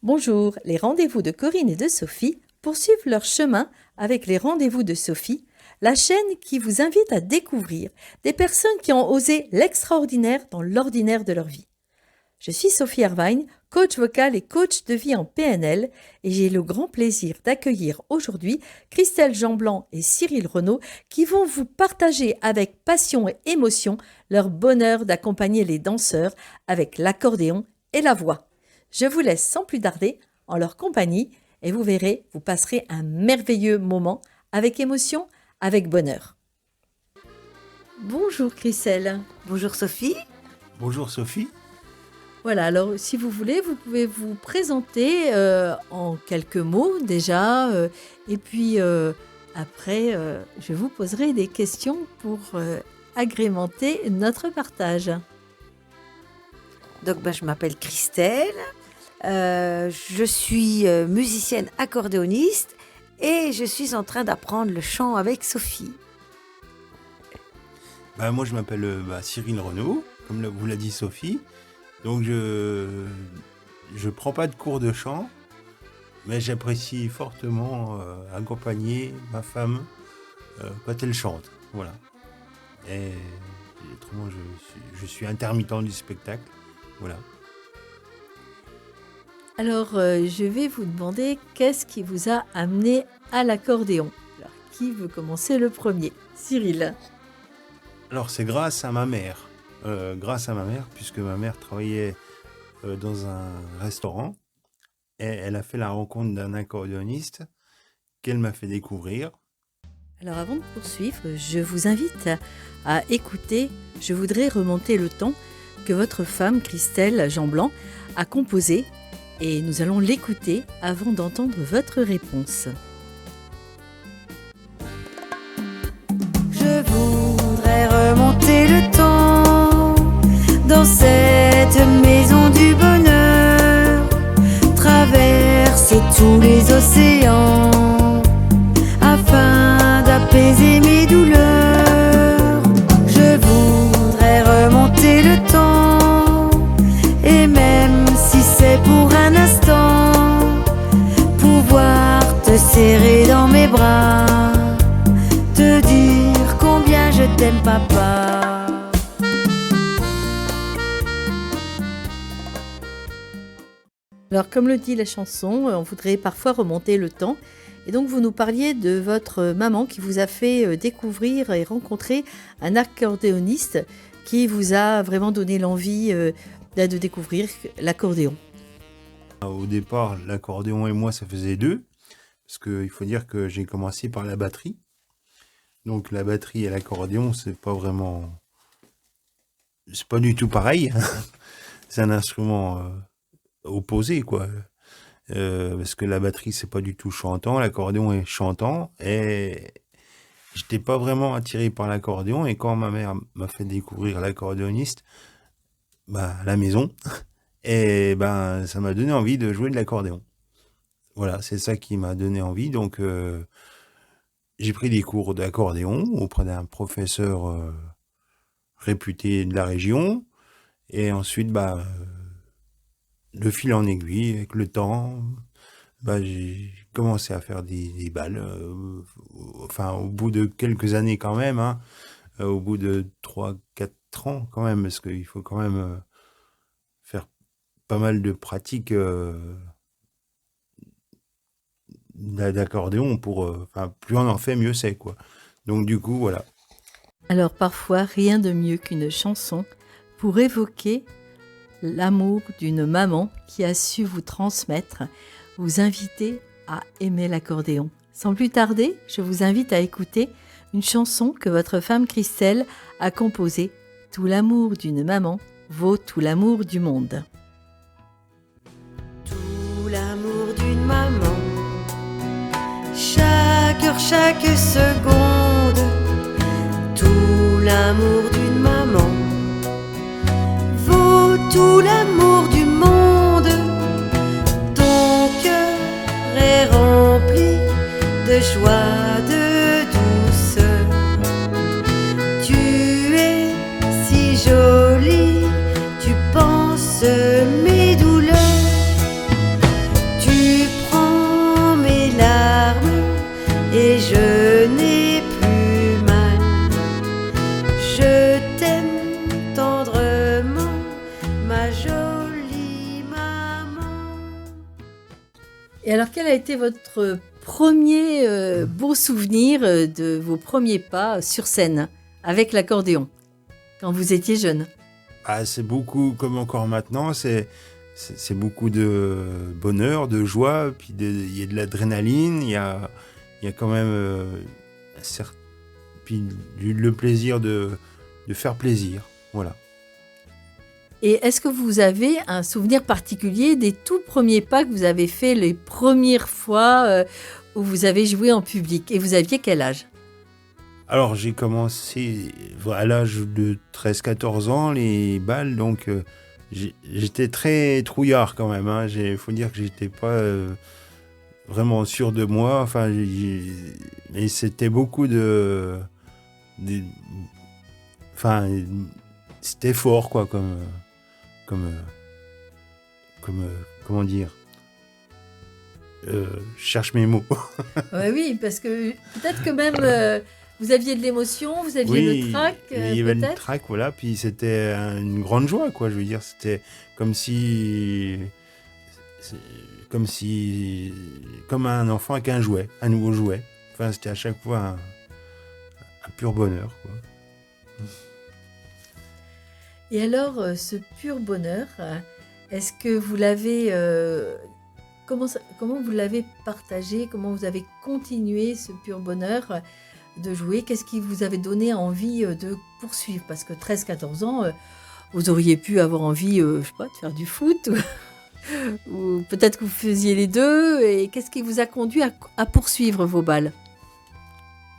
Bonjour, les rendez-vous de Corinne et de Sophie poursuivent leur chemin avec les rendez-vous de Sophie, la chaîne qui vous invite à découvrir des personnes qui ont osé l'extraordinaire dans l'ordinaire de leur vie. Je suis Sophie Irvine, coach vocal et coach de vie en PNL, et j'ai le grand plaisir d'accueillir aujourd'hui Christelle Jeanblanc et Cyril Renaud qui vont vous partager avec passion et émotion leur bonheur d'accompagner les danseurs avec l'accordéon et la voix. Je vous laisse sans plus tarder en leur compagnie et vous verrez, vous passerez un merveilleux moment avec émotion, avec bonheur. Bonjour Christelle. Bonjour Sophie. Bonjour Sophie. Voilà, alors si vous voulez, vous pouvez vous présenter en quelques mots déjà, et puis après, je vous poserai des questions pour agrémenter notre partage. Donc je m'appelle Christelle, je suis musicienne accordéoniste et je suis en train d'apprendre le chant avec Sophie. Moi je m'appelle Cyril Renaud, comme vous l'a dit Sophie. Donc je prends pas de cours de chant, mais j'apprécie fortement accompagner ma femme quand elle chante. Voilà. Et autrement je suis intermittent du spectacle. Voilà. Alors je vais vous demander qu'est-ce qui vous a amené à l'accordéon. Alors qui veut commencer le premier? Cyril. Alors c'est grâce à ma mère. Puisque ma mère travaillait dans un restaurant et elle a fait la rencontre d'un accordéoniste qu'elle m'a fait découvrir. Alors avant de poursuivre, je vous invite à écouter, je voudrais remonter le temps que votre femme, Christelle Jeanblanc, a composé et nous allons l'écouter avant d'entendre votre réponse. Je voudrais remonter le temps dans cette maison du bonheur, traverser tous les océans afin d'apaiser mes douleurs. Je voudrais remonter le temps et même si c'est pour un instant, pouvoir te serrer dans mes bras, te dire combien je t'aime papa. Alors comme le dit la chanson, on voudrait parfois remonter le temps. Et donc vous nous parliez de votre maman qui vous a fait découvrir et rencontrer un accordéoniste qui vous a vraiment donné l'envie de découvrir l'accordéon. Au départ, l'accordéon et moi, ça faisait deux. Parce qu'il faut dire que j'ai commencé par la batterie. Donc la batterie et l'accordéon, c'est pas du tout pareil. C'est un instrument opposé, quoi. Parce que la batterie, c'est pas du tout chantant, l'accordéon est chantant. Et j'étais pas vraiment attiré par l'accordéon. Et quand ma mère m'a fait découvrir l'accordéoniste, à la maison, et ça m'a donné envie de jouer de l'accordéon. Voilà, c'est ça qui m'a donné envie. Donc j'ai pris des cours d'accordéon auprès d'un professeur réputé de la région. Et ensuite, de fil en aiguille, avec le temps, j'ai commencé à faire des balles. Au bout de quelques années quand même, hein, au bout de 3-4 ans quand même, parce qu'il faut quand même faire pas mal de pratiques d'accordéon pour... plus on en fait, mieux c'est, quoi. Donc du coup, voilà. Alors parfois, rien de mieux qu'une chanson pour évoquer l'amour d'une maman qui a su vous transmettre, vous inviter à aimer l'accordéon. Sans plus tarder, je vous invite à écouter une chanson que votre femme Christelle a composée. Tout l'amour d'une maman vaut tout l'amour du monde. Tout l'amour d'une maman, chaque heure, chaque seconde. Tout l'amour d'une maman vaut tout l'amour du monde. Ton cœur est rempli de joie, de douceur. Tu es si jolie, tu penses mes douleurs. Et alors, quel a été votre premier beau souvenir de vos premiers pas sur scène avec l'accordéon quand vous étiez jeune? Ah, c'est beaucoup, comme encore maintenant, c'est beaucoup de bonheur, de joie, puis il y a de l'adrénaline, il y a quand même puis le plaisir de faire plaisir. Voilà. Et est-ce que vous avez un souvenir particulier des tout premiers pas que vous avez fait les premières fois où vous avez joué en public? Et vous aviez quel âge? Alors, j'ai commencé à l'âge de 13-14 ans, les balles, donc j'étais très trouillard quand même. Il faut dire que j'étais pas vraiment sûr de moi. Enfin, mais c'était beaucoup enfin, c'était fort, quoi, comment dire. Je cherche mes mots. Ouais, oui, parce que peut-être que même vous aviez de l'émotion, vous aviez Oui, le trac, il y avait le peut-être. trac, voilà. Puis c'était une grande joie, quoi. Je veux dire, c'était comme comme un enfant avec un jouet, un nouveau jouet. Enfin, c'était à chaque fois un pur bonheur, quoi. Et alors, ce pur bonheur, est-ce que vous l'avez comment vous l'avez partagé? Comment vous avez continué ce pur bonheur de jouer? Qu'est-ce qui vous avait donné envie de poursuivre? Parce que 13-14 ans, vous auriez pu avoir envie, je sais pas, de faire du foot ou peut-être que vous faisiez les deux. Et qu'est-ce qui vous a conduit à poursuivre vos balles?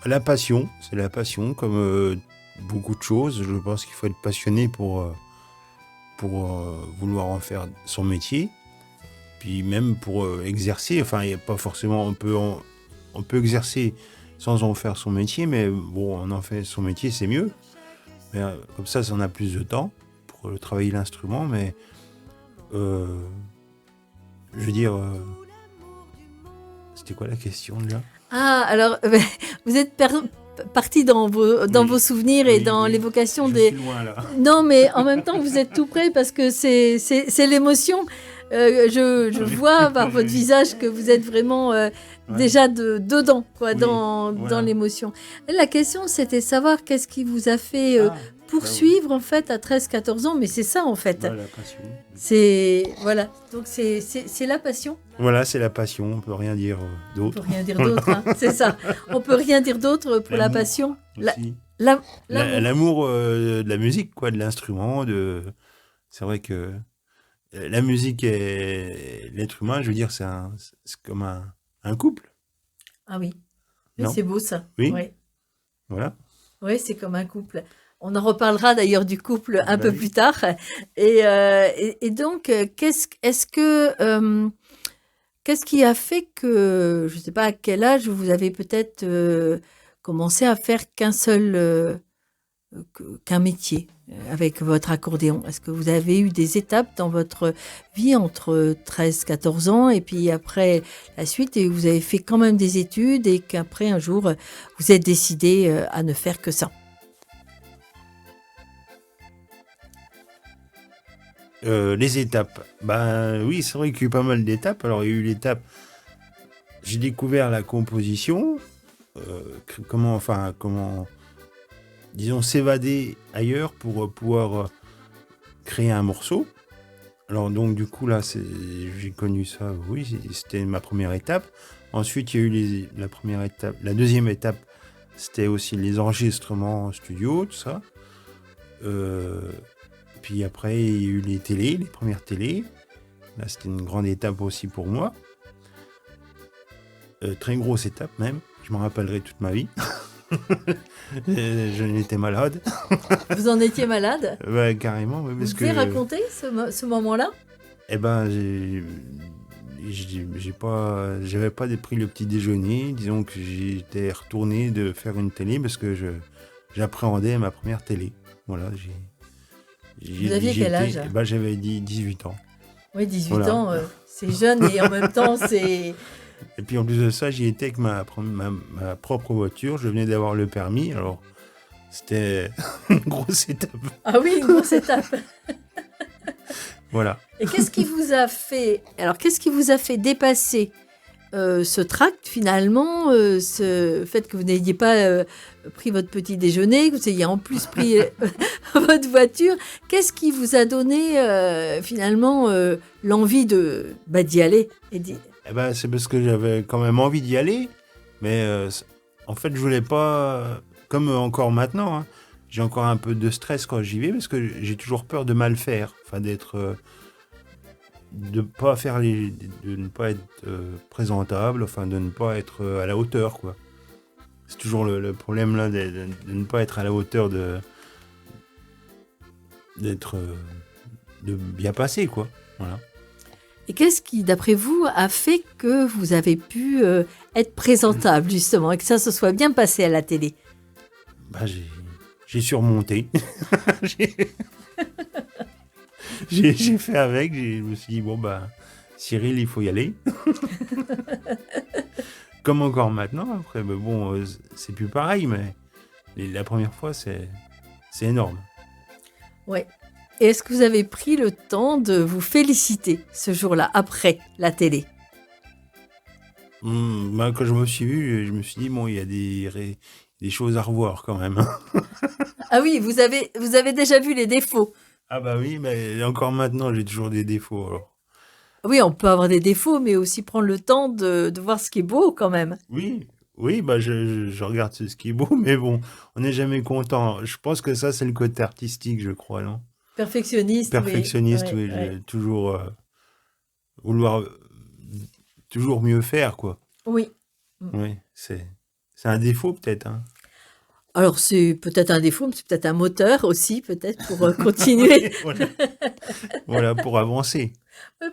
La passion, c'est la passion, comme beaucoup de choses. Je pense qu'il faut être passionné pour vouloir en faire son métier. Puis même pour exercer, enfin, il n'y a pas forcément, on peut exercer sans en faire son métier, mais bon, on en fait son métier, c'est mieux. Mais, comme ça, on a plus de temps pour travailler l'instrument, mais je veux dire, c'était quoi la question déjà? Ah, alors, vous êtes parti dans vos souvenirs et dans l'évocation Je des... suis loin, là. Non, mais en même temps, vous êtes tout près parce que c'est l'émotion. Je vois par votre visage que vous êtes vraiment déjà dedans, quoi, Oui, dans voilà. l'émotion. La question, c'était savoir qu'est-ce qui vous a fait poursuivre, en fait, à 13-14 ans. Mais c'est ça, en fait. Voilà, la passion. Voilà. Donc, c'est la passion. Voilà, c'est la passion, on peut rien dire On d'autre. peut rien dire d'autre, hein. C'est ça. On peut rien dire d'autre pour la L'amour passion. aussi. L'amour. L'amour de la musique, quoi, de l'instrument. C'est vrai que la musique et l'être humain, je veux dire, c'est comme un couple, Ah oui. Oui, non? c'est beau ça. Oui. Oui, Voilà. oui, c'est comme un couple. On en reparlera d'ailleurs du couple un Bah peu oui. plus tard. Et donc, qu'est-ce qui a fait que, je ne sais pas à quel âge vous avez peut-être commencé à faire qu'un métier avec votre accordéon? Est-ce que vous avez eu des étapes dans votre vie entre 13-14 ans et puis après la suite et vous avez fait quand même des études et qu'après un jour vous êtes décidé à ne faire que ça? Les étapes. Ben oui, c'est vrai qu'il y a eu pas mal d'étapes. Alors, il y a eu l'étape, j'ai découvert la composition, comment, disons, s'évader ailleurs pour pouvoir créer un morceau. Alors, donc, du coup, là, j'ai connu ça, oui, c'était ma première étape. Ensuite, il y a eu la première étape. La deuxième étape, c'était aussi les enregistrements en studio, tout ça. Puis après, il y a eu les premières télés. Là, c'était une grande étape aussi pour moi. Très grosse étape même. Je m'en rappellerai toute ma vie. Je n'étais malade. Vous en étiez malade? Ouais, carrément. Ouais, Vous parce pouvez que, raconter ce moment-là? eh ben, j'avais pas pris le petit déjeuner. Disons que j'étais retourné de faire une télé parce que j'appréhendais ma première télé. Voilà, Vous aviez quel âge? Eh ben, j'avais 18 ans. Oui, 18 Voilà. ans, c'est jeune et en même temps, c'est... Et puis en plus de ça, j'y étais avec ma propre voiture. Je venais d'avoir le permis. Alors, c'était une grosse étape. Ah oui, une grosse étape. Voilà. Et qu'est-ce qui vous a fait dépasser ce tract, finalement, ce fait que vous n'ayez pas pris votre petit déjeuner, que vous ayez en plus pris votre voiture, qu'est-ce qui vous a donné finalement l'envie d'y aller Eh ben, c'est parce que j'avais quand même envie d'y aller, mais en fait, je voulais pas, comme encore maintenant, hein, j'ai encore un peu de stress quand j'y vais, parce que j'ai toujours peur de mal faire, enfin de pas faire de ne pas être présentable, enfin de ne pas être à la hauteur, quoi. C'est toujours le problème là de ne pas être à la hauteur de bien passer, quoi. Voilà. Et qu'est-ce qui, d'après vous, a fait que vous avez pu être présentable, justement, et que ça se soit bien passé à la télé? Bah, j'ai surmonté. J'ai fait avec, je me suis dit, bon, bah, Cyril, il faut y aller. Comme encore maintenant, après, mais bon, c'est plus pareil, mais la première fois, c'est énorme. Ouais. Et est-ce que vous avez pris le temps de vous féliciter ce jour-là, après la télé? Bah, quand je me suis vu, je me suis dit, bon, il y a des choses à revoir quand même. Ah oui, vous avez déjà vu les défauts. Ah bah oui, mais encore maintenant, j'ai toujours des défauts, alors. Oui, on peut avoir des défauts, mais aussi prendre le temps de voir ce qui est beau quand même. Oui, bah je regarde ce qui est beau, mais bon, on n'est jamais content. Je pense que ça, c'est le côté artistique, je crois, non? Perfectionniste, Perfectionniste, oui. oui, j'ai toujours vouloir toujours mieux faire, quoi. Oui. Oui, c'est un défaut peut-être, hein. Alors, c'est peut-être un défaut, mais c'est peut-être un moteur aussi, peut-être, pour continuer. Voilà. Voilà, pour avancer.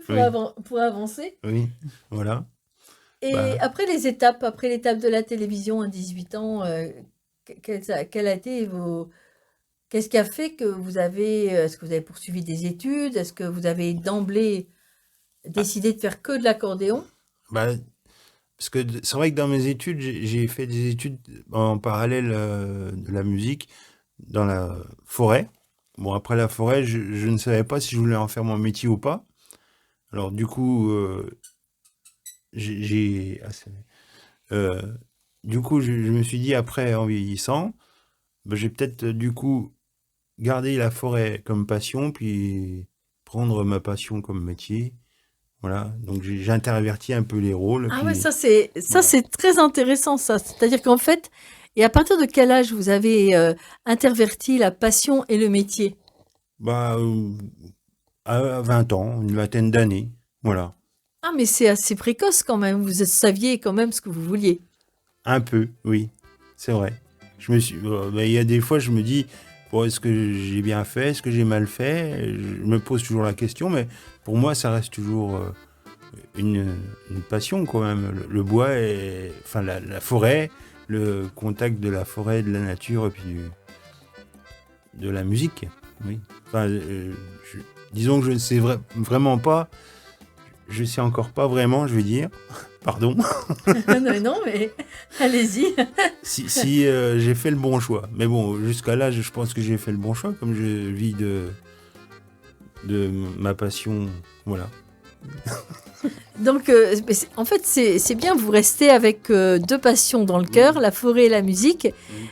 pour, Oui. pour avancer. Oui, voilà. Et Bah, après après l'étape de la télévision à 18 ans, quel a été qu'est-ce qui a fait que est-ce que vous avez poursuivi des études? Est-ce que vous avez d'emblée décidé de faire que de l'accordéon? bah, parce que c'est vrai que dans mes études, j'ai fait des études en parallèle de la musique dans la forêt. Bon, après la forêt, je ne savais pas si je voulais en faire mon métier ou pas. Alors du coup, j'ai euh, du coup, je me suis dit après, en vieillissant, bah, j'ai peut-être du coup gardé la forêt comme passion, puis prendre ma passion comme métier. Voilà, donc j'ai interverti un peu les rôles, Ah ouais, puis ça voilà. c'est très intéressant ça. C'est-à-dire qu'en fait, et à partir de quel âge vous avez interverti la passion et le métier? Bah, à 20 ans, une vingtaine d'années, voilà. Ah mais c'est assez précoce quand même. Vous saviez quand même ce que vous vouliez. Un peu, oui, c'est vrai. Bah, il y a des fois, je me dis, bon, est-ce que j'ai bien fait, est-ce que j'ai mal fait? Je me pose toujours la question, mais pour moi, ça reste toujours une passion quand même. Le bois, enfin la forêt, le contact de la forêt, de la nature, et puis de la musique, oui. Enfin, disons que je ne sais vraiment pas, je sais encore pas vraiment, je vais dire, pardon, Non, non, mais allez-y. si j'ai fait le bon choix. Mais bon, jusqu'à là, je pense que j'ai fait le bon choix, comme je vis de ma passion, voilà. Donc, mais en fait, c'est bien, vous restez avec deux passions dans le cœur, la forêt et la musique.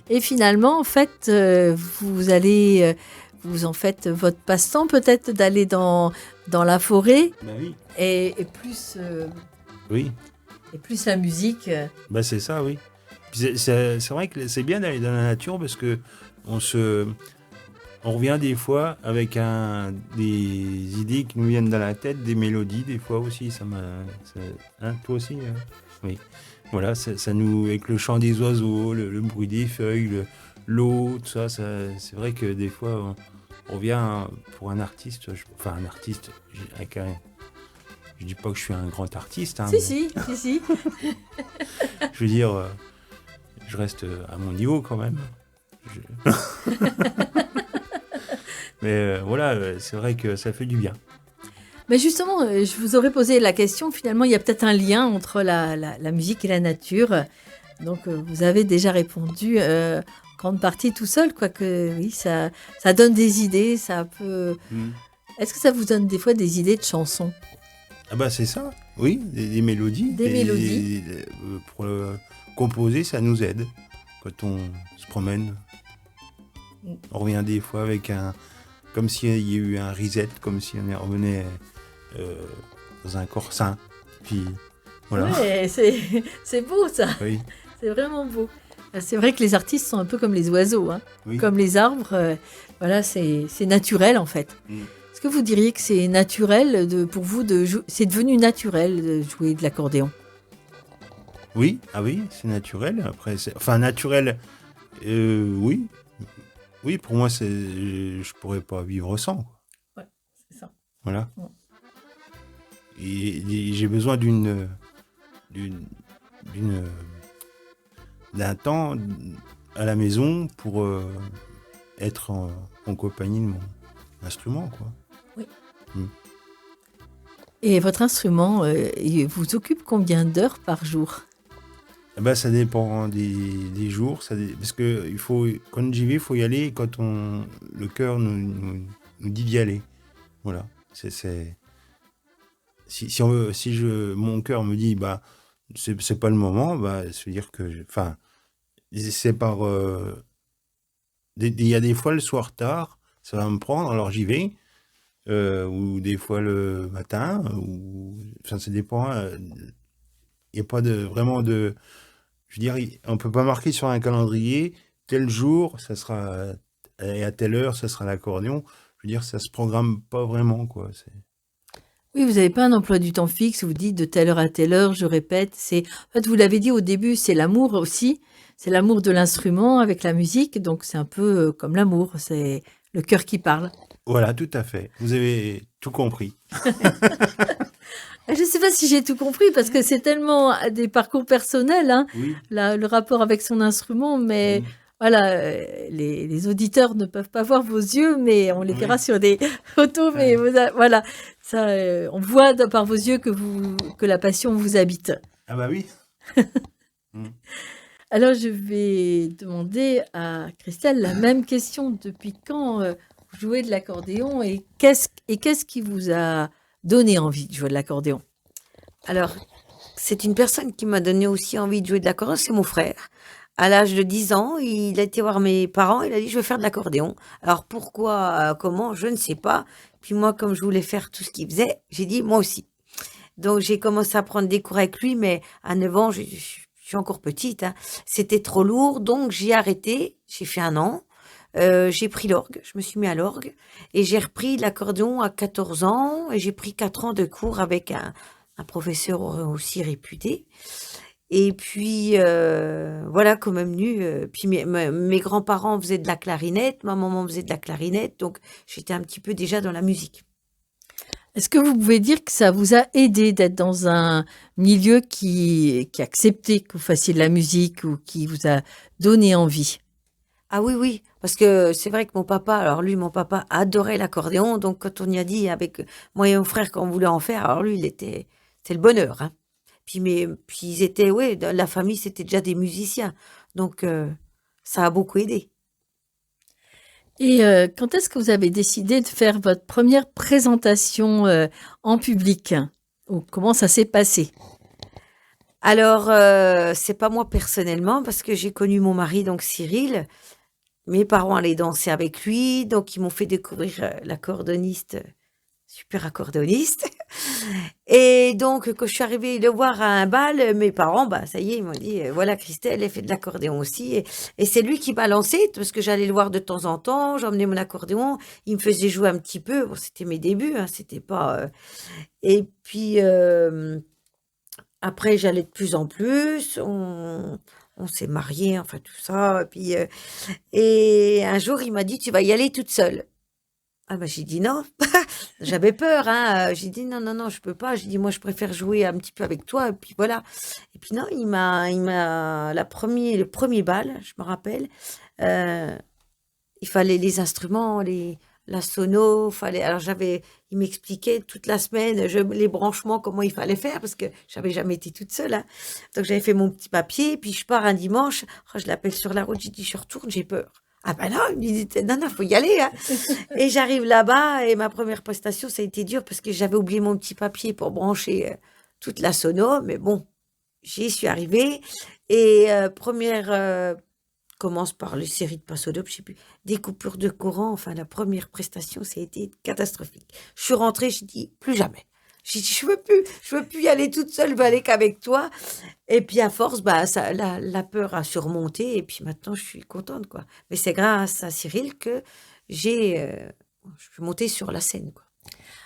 Et finalement, en fait, vous allez, vous en faites votre passe-temps peut-être d'aller dans la forêt Bah oui. et Oui, plus la musique. bah c'est ça, oui. Puis c'est vrai que c'est bien d'aller dans la nature parce que on revient des fois avec des idées qui nous viennent dans la tête, des mélodies des fois aussi. Hein, toi aussi, oui. Voilà, ça nous avec le chant des oiseaux, le bruit des feuilles, l'eau, tout ça, c'est vrai que des fois on revient pour un artiste, enfin un artiste, je dis pas que je suis un grand artiste, hein, Si. je veux dire, je reste à mon niveau quand même. Mais voilà, c'est vrai que ça fait du bien. Mais justement, je vous aurais posé la question, finalement, il y a peut-être un lien entre la musique et la nature. Donc, vous avez déjà répondu grande partie tout seul, quoique oui, ça donne des idées, ça peut... Est-ce que ça vous donne des fois des idées de chansons? Ah bah c'est ça, oui, des mélodies. Des mélodies. Pour composer, ça nous aide. Quand on se promène, on revient des fois avec comme s'il y a eu un reset, comme si on revenait euh, dans un corps sain. Puis voilà. Ouais, c'est beau ça, Oui, c'est vraiment beau. C'est vrai que les artistes sont un peu comme les oiseaux, hein. oui. Comme les arbres, voilà, c'est naturel en fait. Mm. Est-ce que vous diriez que c'est naturel pour vous c'est devenu naturel de jouer de l'accordéon? Oui, ah oui, c'est naturel. Après, enfin naturel, oui. Oui, pour moi, je pourrais pas vivre sans, quoi. Ouais, c'est ça. Voilà. Mm. Et j'ai besoin d'une, d'un temps à la maison pour être en compagnie de mon instrument, quoi. Et votre instrument, il vous occupe combien d'heures par jour? Eh ben, ça dépend des jours, parce que quand j'y vais, il faut y aller quand le cœur nous dit d'y aller. Voilà. Mon cœur me dit, bah, c'est pas le moment, bah, ça veut dire que, enfin, c'est par, il y a des fois le soir tard, ça va me prendre, alors j'y vais, ou des fois le matin, enfin, ça dépend. Il n'y a pas vraiment de, je veux dire, on peut pas marquer sur un calendrier tel jour, ça sera et à telle heure, ça sera l'accordéon. Je veux dire, ça se programme pas vraiment, quoi. Oui, vous n'avez pas un emploi du temps fixe, vous dites de telle heure à telle heure, je répète. En fait, vous l'avez dit au début, c'est l'amour aussi. C'est l'amour de l'instrument avec la musique, donc c'est un peu comme l'amour, c'est le cœur qui parle. Voilà, tout à fait. Vous avez tout compris. Je ne sais pas si j'ai tout compris parce que c'est tellement des parcours personnels, hein, Oui. le rapport avec son instrument, mais voilà, les auditeurs ne peuvent pas voir vos yeux, mais on les Oui. verra sur des photos, mais voilà, ça, on voit par vos yeux que la passion vous habite. Ah bah oui. Alors, je vais demander à Christelle la même question. Depuis quand vous jouez de l'accordéon et qu'est-ce qui vous a donné envie de jouer de l'accordéon? Alors, c'est une personne qui m'a donné aussi envie de jouer de l'accordéon, c'est mon frère. À l'âge de 10 ans, il a été voir mes parents, il a dit: «Je veux faire de l'accordéon». Alors pourquoi, comment, je ne sais pas. Puis moi, comme je voulais faire tout ce qu'il faisait, j'ai dit: «Moi aussi». Donc j'ai commencé à prendre des cours avec lui, mais à 9 ans, je suis encore petite, hein. C'était trop lourd, donc j'ai arrêté. J'ai fait 1 an. J'ai pris l'orgue, je me suis mis à l'orgue et j'ai repris l'accordéon à 14 ans et j'ai pris 4 ans de cours avec un professeur aussi réputé. Et puis, voilà, comme est venu, puis mes grands-parents faisaient de la clarinette, ma maman faisait de la clarinette, donc j'étais un petit peu déjà dans la musique. Est-ce que vous pouvez dire que ça vous a aidé d'être dans un milieu qui acceptait que vous fassiez de la musique ou qui vous a donné envie? Ah oui, oui, parce que c'est vrai que mon papa adorait l'accordéon, donc quand on y a dit avec moi et mon frère qu'on voulait en faire, alors lui, c'était le bonheur, hein. Puis ils étaient, ouais, dans la famille, c'était déjà des musiciens, donc ça a beaucoup aidé. Et quand est-ce que vous avez décidé de faire votre première présentation en public? Ou comment ça s'est passé? Alors, c'est pas moi personnellement, parce que j'ai connu mon mari, donc Cyril. Mes parents allaient danser avec lui, donc ils m'ont fait découvrir l'accordéoniste, super accordéoniste. Et donc, quand je suis arrivée le voir à un bal, mes parents, bah, ça y est, ils m'ont dit, voilà, Christelle, elle fait de l'accordéon aussi. Et c'est lui qui m'a lancée, parce que j'allais le voir de temps en temps, j'emmenais mon accordéon, il me faisait jouer un petit peu. Bon, c'était mes débuts, hein, c'était pas. Et puis, après, j'allais de plus en plus, on s'est mariés, enfin tout ça. Et un jour, il m'a dit: «Tu vas y aller toute seule». Ah bah, j'ai dit: «Non». J'avais peur, hein, j'ai dit: «Non, non, non, je peux pas». J'ai dit: «Moi, je préfère jouer un petit peu avec toi» et puis voilà. Et puis non, le premier bal, je me rappelle, heu, il fallait les instruments, la sono, il m'expliquait toute la semaine, les branchements, comment il fallait faire, parce que j'avais jamais été toute seule, hein. Donc j'avais fait mon petit papier, puis je pars un dimanche, oh, je l'appelle sur la route, j'ai dit: «Je retourne, j'ai peur». Ah ben non, il me dit, non, faut y aller, hein. Et j'arrive là-bas et ma première prestation, ça a été dur parce que j'avais oublié mon petit papier pour brancher toute la sono, mais bon, j'y suis arrivée. Et première, commence par les séries de passodope, je sais plus, des coupures de courant, enfin la première prestation, ça a été catastrophique. Je suis rentrée, j'ai dit, plus jamais. J'ai dit, je veux plus y aller toute seule, je veux aller qu'avec toi. Et puis à force, bah, ça, la peur a surmonté et puis maintenant je suis contente, quoi. Mais c'est grâce à Cyril que je suis montée sur la scène, quoi.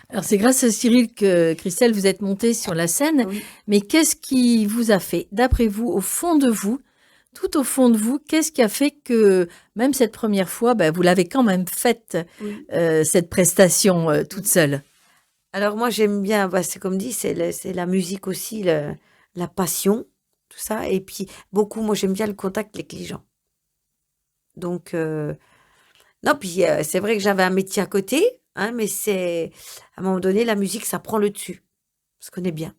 Alors, c'est grâce à Cyril que, Christelle, vous êtes montée sur la scène. Oui. Mais qu'est-ce qui vous a fait, d'après vous, au fond de vous, tout au fond de vous, qu'est-ce qui a fait que, même cette première fois, vous l'avez quand même faite, Oui. cette prestation toute seule? Alors moi j'aime bien, bah, c'est comme dit, c'est la musique aussi, la passion, tout ça. Et puis beaucoup, moi j'aime bien le contact avec les gens. Donc non, puis c'est vrai que j'avais un métier à côté, hein, mais à un moment donné la musique ça prend le dessus. On se connaît bien.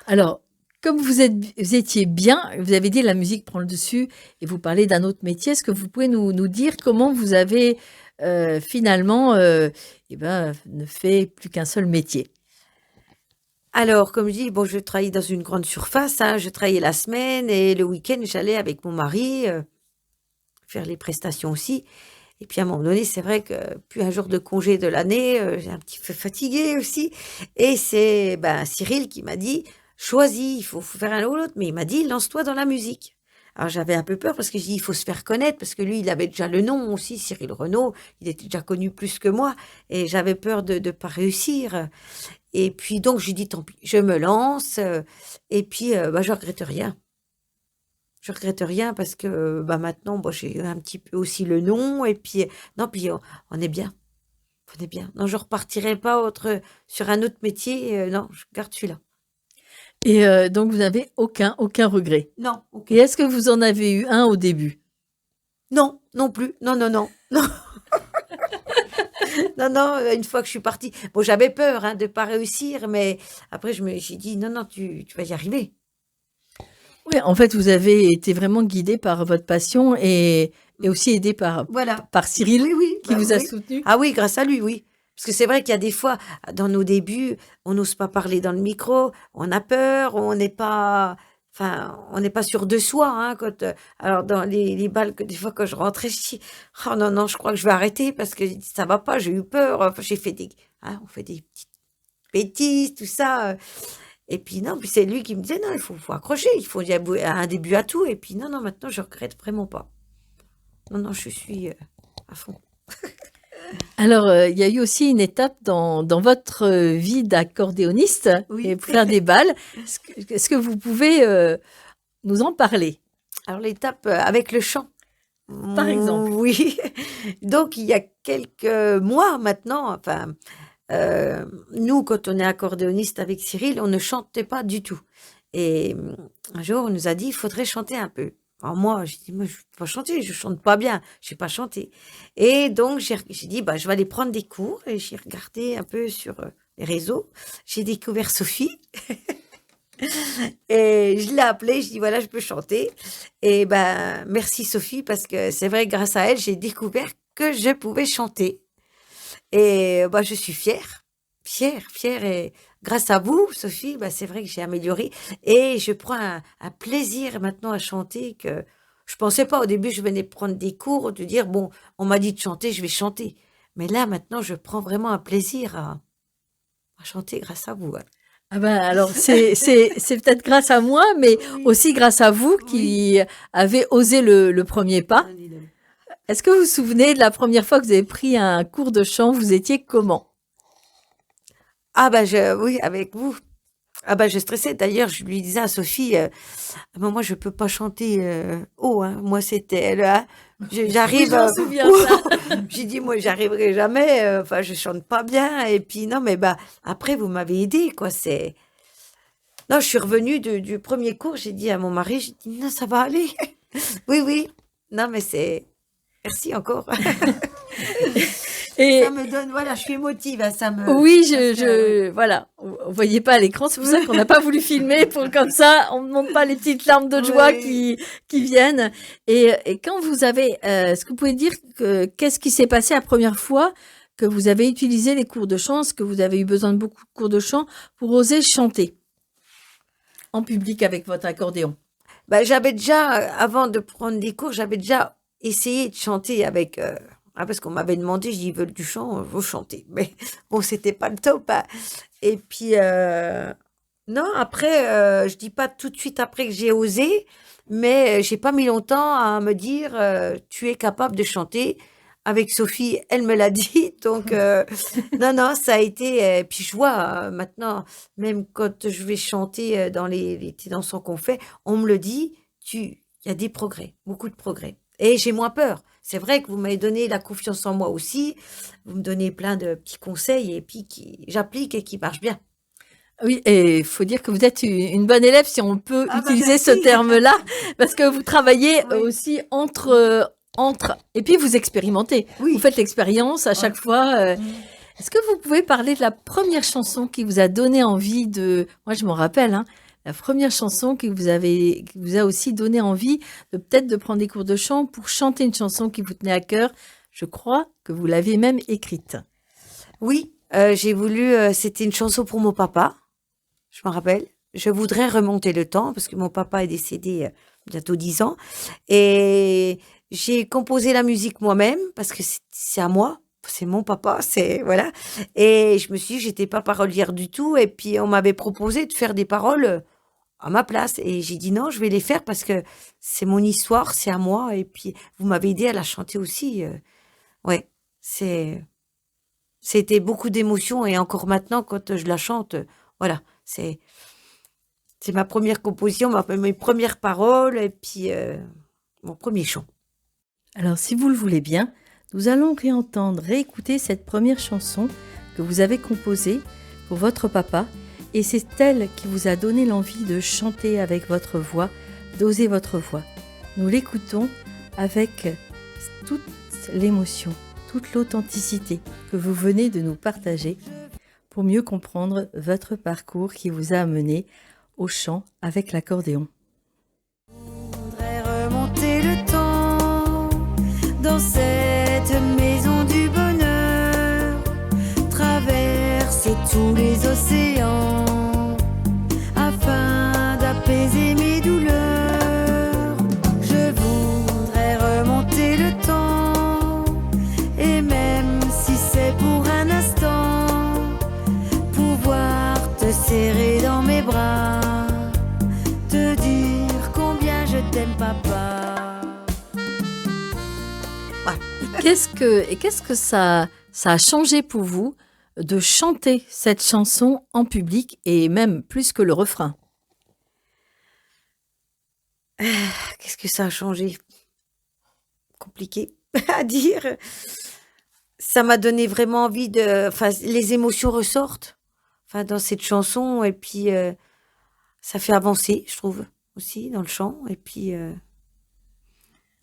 Alors, comme vous étiez bien, vous avez dit la musique prend le dessus et vous parlez d'un autre métier. Est-ce que vous pouvez nous dire comment vous avez finalement ne fait plus qu'un seul métier? Alors, comme je dis, bon, je travaillais dans une grande surface, hein, je travaillais la semaine et le week-end, j'allais avec mon mari faire les prestations aussi. Et puis à un moment donné, c'est vrai que plus un jour de congé de l'année, j'ai un petit peu fatiguée aussi. Et c'est Cyril qui m'a dit, choisis, faut faire un ou l'autre. Mais il m'a dit, lance-toi dans la musique. Alors j'avais un peu peur parce que je dis, il faut se faire connaître, parce que lui, il avait déjà le nom aussi, Cyril Renaud, il était déjà connu plus que moi. Et j'avais peur de ne pas réussir. Et puis donc, j'ai dit, tant pis, je me lance. Et puis, je regrette rien. Je regrette rien parce que maintenant, bon, j'ai un petit peu aussi le nom. Et puis, non, puis on est bien. On est bien. Non, je repartirai pas sur un autre métier. Non, je garde celui-là. Et donc, vous n'avez aucun regret. Non, ok. Et est-ce que vous en avez eu un au début? Non, non plus. Non, non, non. Non. Non, non, une fois que je suis partie, bon, j'avais peur de ne pas réussir, mais après, j'ai dit, non, non, tu vas y arriver. Oui, en fait, vous avez été vraiment guidée par votre passion et aussi aidée Voilà. par Cyril, Oui, oui. qui vous a oui. soutenu. Ah oui, grâce à lui, oui. Parce que c'est vrai qu'il y a des fois, dans nos débuts, on n'ose pas parler dans le micro, on a peur, on n'est pas sûr de soi, hein, alors dans les balles, que des fois quand je rentrais, je dis, oh non, non, je crois que je vais arrêter parce que ça va pas, j'ai eu peur, enfin, on fait des petites bêtises, tout ça. Et puis non, puis c'est lui qui me disait, non, il faut accrocher, il y a un début à tout. Et puis non, non, maintenant, je regrette vraiment pas. Non, non, je suis à fond. Alors, il y a eu aussi une étape dans votre vie d'accordéoniste Oui. et pour faire des balles. Est-ce que vous pouvez nous en parler? Alors l'étape avec le chant. Par exemple. Oui. Donc il y a quelques mois maintenant, enfin, nous, quand on est accordéoniste avec Cyril, on ne chantait pas du tout. Et un jour, on nous a dit, il faudrait chanter un peu. Alors moi, j'ai dit, moi, je ne peux pas chanter, je chante pas bien, je sais pas chanter. Et donc, j'ai dit, je vais aller prendre des cours. Et j'ai regardé un peu sur les réseaux. J'ai découvert Sophie. Et je l'ai appelée, je dis, voilà, je peux chanter. Et merci Sophie, parce que c'est vrai, grâce à elle, j'ai découvert que je pouvais chanter. Et je suis fière. Et grâce à vous, Sophie, c'est vrai que j'ai amélioré. Et je prends un plaisir maintenant à chanter que je pensais pas. Au début, je venais prendre des cours, de dire, bon, on m'a dit de chanter, je vais chanter. Mais là, maintenant, je prends vraiment un plaisir à chanter grâce à vous. Ah alors, c'est peut-être grâce à moi, mais Oui. aussi grâce à vous qui avez osé le premier pas. Est-ce que vous vous souvenez de la première fois que vous avez pris un cours de chant, vous étiez comment? Ah oui, avec vous. Ah je stressais. D'ailleurs, je lui disais à Sophie, moi je peux pas chanter haut. Hein. Moi c'était là. J'arrive. Je m'en souviens ça. J'ai dit moi j'arriverai jamais. Enfin je chante pas bien. Et puis non mais après vous m'avez aidé quoi. Non je suis revenue du premier cours. J'ai dit à mon mari, j'ai dit non ça va aller. Oui oui. Non mais merci encore. Et Ça me donne, voilà, je suis émotive, hein, ça me... oui, parce que, ouais. voilà, vous voyez pas à l'écran, c'est pour ça qu'on n'a pas voulu filmer, pour comme ça, on ne montre pas les petites larmes de joie Oui. qui viennent. Et quand vous avez, est-ce que vous pouvez dire qu'est-ce qui s'est passé la première fois que vous avez utilisé les cours de chant, est-ce que vous avez eu besoin de beaucoup de cours de chant pour oser chanter en public avec votre accordéon? Bah, j'avais déjà, avant de prendre des cours, j'avais déjà essayé de chanter avec... parce qu'on m'avait demandé, je dis, ils veulent du chant, vous chanter. Mais bon, c'était pas le top, hein. Et puis, non, après, je dis pas tout de suite après que j'ai osé, mais j'ai pas mis longtemps à me dire, tu es capable de chanter. Avec Sophie, elle me l'a dit. Donc, non, non, ça a été... puis je vois maintenant, même quand je vais chanter dans les dansants qu'on fait, on me le dit, il y a des progrès, beaucoup de progrès. Et j'ai moins peur. C'est vrai que vous m'avez donné la confiance en moi aussi. Vous me donnez plein de petits conseils et puis j'applique et qui marchent bien. Oui, et il faut dire que vous êtes une bonne élève, si on peut Ah bah utiliser ce merci. terme-là, parce que vous travaillez Oui. aussi entre, et puis vous expérimentez. Oui. Vous faites l'expérience à chaque fois. Est-ce que vous pouvez parler de la première chanson qui vous a donné envie de... Moi, je m'en rappelle, hein, la première chanson qui vous a aussi donné envie de peut-être de prendre des cours de chant pour chanter une chanson qui vous tenait à cœur. Je crois que vous l'aviez même écrite. Oui, j'ai voulu... c'était une chanson pour mon papa, je me rappelle. Je voudrais remonter le temps parce que mon papa est décédé bientôt 10 ans. Et j'ai composé la musique moi-même parce que c'est à moi. C'est mon papa, c'est voilà. Et je me suis dit, j'étais pas parolière du tout. Et puis on m'avait proposé de faire des paroles à ma place. Et j'ai dit non, je vais les faire parce que c'est mon histoire, c'est à moi. Et puis vous m'avez aidé à la chanter aussi. Ouais, c'était beaucoup d'émotions. Et encore maintenant, quand je la chante, voilà, c'est ma première composition, mes premières paroles et puis mon premier chant. Alors, si vous le voulez bien, nous allons réécouter cette première chanson que vous avez composée pour votre papa. Et c'est elle qui vous a donné l'envie de chanter avec votre voix, d'oser votre voix. Nous l'écoutons avec toute l'émotion, toute l'authenticité que vous venez de nous partager pour mieux comprendre votre parcours qui vous a amené au chant avec l'accordéon. Voudrais remonter le temps dans cette maison du bonheur, traverser tous les océans afin d'apaiser mes douleurs. Je voudrais remonter le temps et même si c'est pour un instant, pouvoir te serrer dans mes bras, te dire combien je t'aime, papa. Qu'est-ce que ça a changé pour vous de chanter cette chanson en public et même plus que le refrain? Qu'est-ce que ça a changé? Compliqué à dire. Ça m'a donné vraiment envie de... Enfin, les émotions ressortent dans cette chanson et puis ça fait avancer, je trouve, aussi dans le chant. Et puis,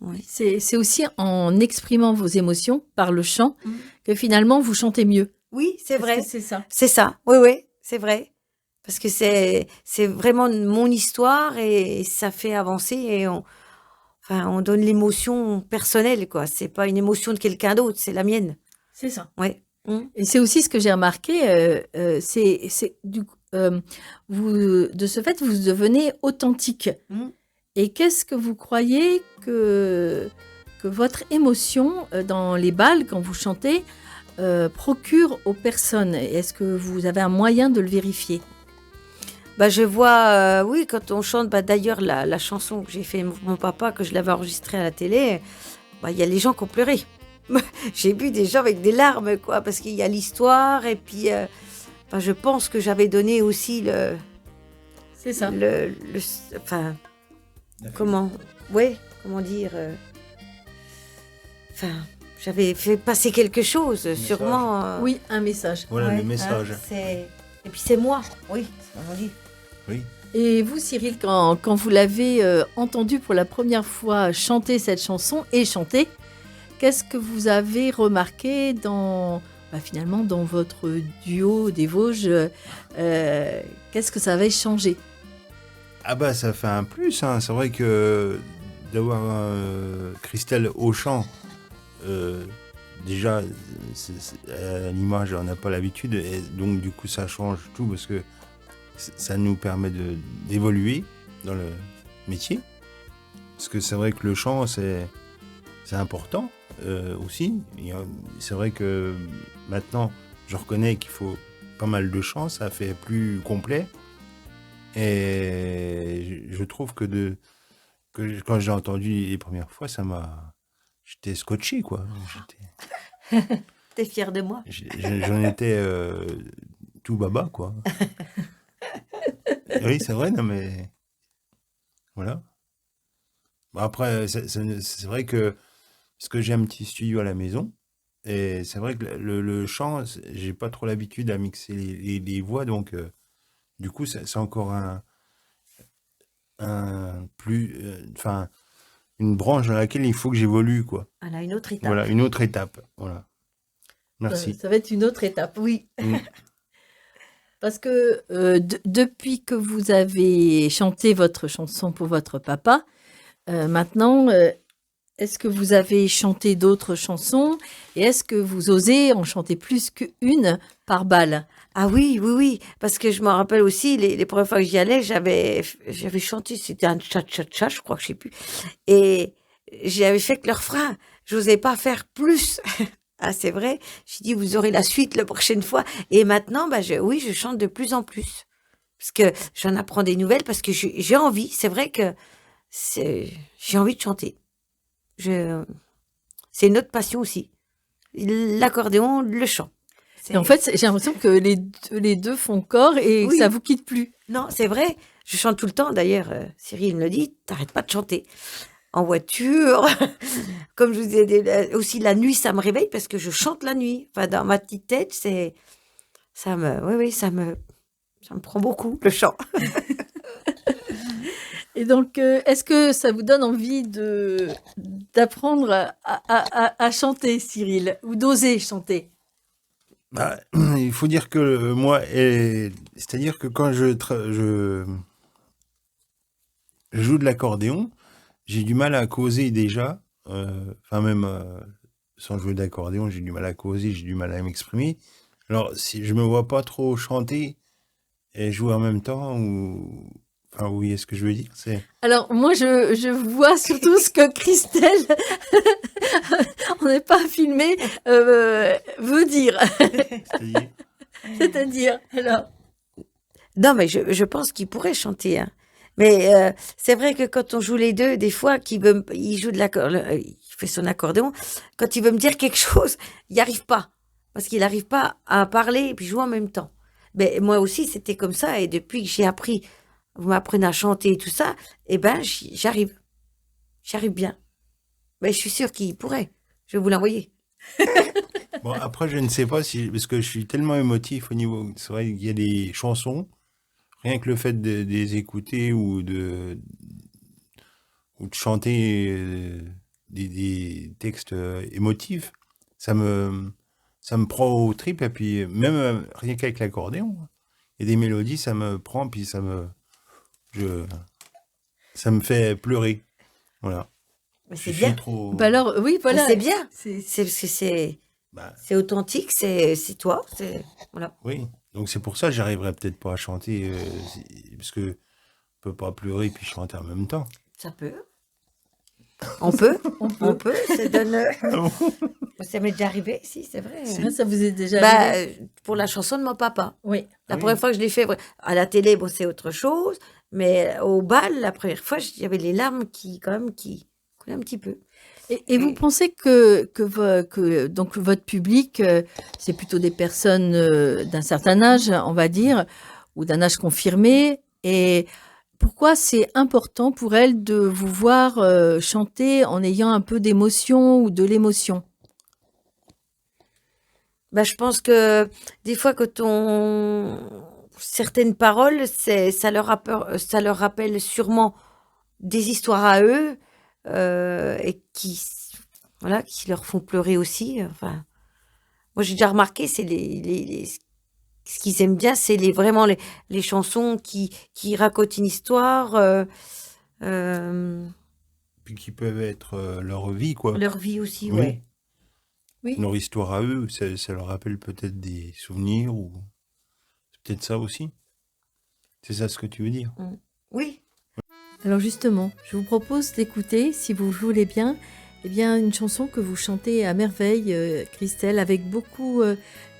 ouais. C'est aussi en exprimant vos émotions par le chant que finalement vous chantez mieux. Oui, c'est vrai. C'est ça. C'est ça, oui, oui, c'est vrai. Parce que c'est vraiment mon histoire et ça fait avancer et on donne l'émotion personnelle, quoi. C'est pas une émotion de quelqu'un d'autre, c'est la mienne. C'est ça. Ouais. Et c'est aussi ce que j'ai remarqué, de ce fait, vous devenez authentique. Et qu'est-ce que vous croyez que votre émotion dans les bals, quand vous chantez, procure aux personnes? Est-ce que vous avez un moyen de le vérifier? Bah, je vois, oui, quand on chante, d'ailleurs, la chanson que j'ai fait mon papa, que je l'avais enregistrée à la télé, il y a les gens qui ont pleuré. J'ai vu des gens avec des larmes, quoi, parce qu'il y a l'histoire, et puis, je pense que j'avais donné aussi C'est ça. comment dire, j'avais fait passer quelque chose, sûrement. Oui, un message. Voilà, Ouais, le message. Et puis c'est moi, oui, c'est ce qu'on dit. Oui. Et vous, Cyril, quand vous l'avez entendu pour la première fois chanter cette chanson et chanter, qu'est-ce que vous avez remarqué finalement dans votre duo des Vosges qu'est-ce que ça avait changé? Ah bah ça fait un plus, hein. C'est vrai que d'avoir Christelle au chant, déjà à l'image on n'a pas l'habitude et donc du coup ça change tout parce que ça nous permet d'évoluer dans le métier. Parce que c'est vrai que le chant c'est important aussi. C'est vrai que maintenant je reconnais qu'il faut pas mal de chant, ça fait plus complet. Et je trouve que quand j'ai entendu les premières fois, j'étais scotché, quoi. T'es fier de moi? J'en étais tout baba, quoi. Oui, c'est vrai, non mais voilà. Bon, après, c'est vrai que parce que j'ai un petit studio à la maison, et c'est vrai que le chant, j'ai pas trop l'habitude à mixer les voix, donc du coup, c'est encore une branche dans laquelle il faut que j'évolue, quoi. Voilà, une autre étape. Voilà, une autre étape. Voilà. Merci. Ça va être une autre étape, oui. Mm. Parce que depuis que vous avez chanté votre chanson pour votre papa, maintenant, est-ce que vous avez chanté d'autres chansons et est-ce que vous osez en chanter plus qu'une par balle? Ah oui, oui, oui, parce que je me rappelle aussi, les premières fois que j'y allais, j'avais chanté, c'était un cha-cha-cha, je crois que je sais plus, et j'avais fait que le refrain, j'osais pas faire plus. Ah, c'est vrai, j'ai dit, vous aurez la suite la prochaine fois, et maintenant, oui, je chante de plus en plus, parce que j'en apprends des nouvelles, parce que j'ai envie, c'est vrai que j'ai envie de chanter. C'est une autre passion aussi, l'accordéon, le chant. Et en fait, j'ai l'impression que les deux font corps et Oui. ça vous quitte plus. Non, c'est vrai. Je chante tout le temps. D'ailleurs, Cyril me le dit, t'arrêtes pas de chanter. En voiture, comme je vous disais, aussi la nuit, ça me réveille parce que je chante la nuit. Enfin, dans ma petite tête, ça me prend beaucoup, le chant. Et donc, est-ce que ça vous donne envie d'apprendre à chanter, Cyril, ou d'oser chanter? Bah, il faut dire que moi, c'est-à-dire que quand je joue de l'accordéon, j'ai du mal à causer déjà. Même sans jouer d'accordéon, j'ai du mal à causer, j'ai du mal à m'exprimer. Alors, si je me vois pas trop chanter et jouer en même temps, vous voyez ce que je veux dire, Alors, moi, je vois surtout ce que Christelle, on n'est pas filmé, veut dire. C'est-à-dire C'est-à-dire, alors. Non, mais je pense qu'il pourrait chanter, hein. Mais c'est vrai que quand on joue les deux, des fois, il joue il fait son accordéon, quand il veut me dire quelque chose, il n'y arrive pas. Parce qu'il n'arrive pas à parler et puis jouer en même temps. Mais moi aussi, c'était comme ça. Et depuis que j'ai appris, vous m'apprenez à chanter et tout ça, j'arrive. J'arrive bien. Mais je suis sûre qu'il pourrait. Je vais vous l'envoyer. Bon, après, je ne sais pas parce que je suis tellement émotif au niveau. C'est vrai qu'il y a des chansons, rien que le fait de les écouter ou de chanter des textes émotifs, ça me prend aux tripes. Et puis, même rien qu'avec l'accordéon, il y a des mélodies, ça me prend, puis ça me fait pleurer. Voilà. Mais Je c'est suis bien. trop. Bah alors, oui, voilà. C'est bien. C'est- C'est parce que Bah, c'est authentique, c'est toi. Voilà. oui. Donc c'est pour ça que j'arriverai peut-être pas à chanter, parce que on peut pas pleurer puis chanter en même temps. Ça peut. On peut. On peut. Ça donne. Ça m'est déjà arrivé, si, c'est vrai. Ça vous est déjà arrivé? Pour la chanson de mon papa. Oui. La Oui. première fois que je l'ai fait, à la télé, bon, c'est autre chose. Mais au bal, la première fois, j'avais les larmes qui coulaient un petit peu. Et vous pensez que donc votre public, c'est plutôt des personnes d'un certain âge, on va dire, ou d'un âge confirmé. Et pourquoi c'est important pour elles de vous voir chanter en ayant un peu d'émotion ou de l'émotion? Je pense que des fois, certaines paroles, ça leur rappelle sûrement des histoires à eux, et voilà, qui leur font pleurer aussi. Enfin, moi, j'ai déjà remarqué, c'est ce qu'ils aiment bien, c'est vraiment les chansons qui racontent une histoire, euh, Puis qui peuvent être leur vie, quoi. leur vie aussi, Oui. ouais. Oui. Leur histoire à eux, ça leur rappelle peut-être des souvenirs ou c'est peut-être ça aussi. C'est ça ce que tu veux dire? Oui. Alors justement, je vous propose d'écouter, si vous voulez bien, eh bien une chanson que vous chantez à merveille, Christelle, avec beaucoup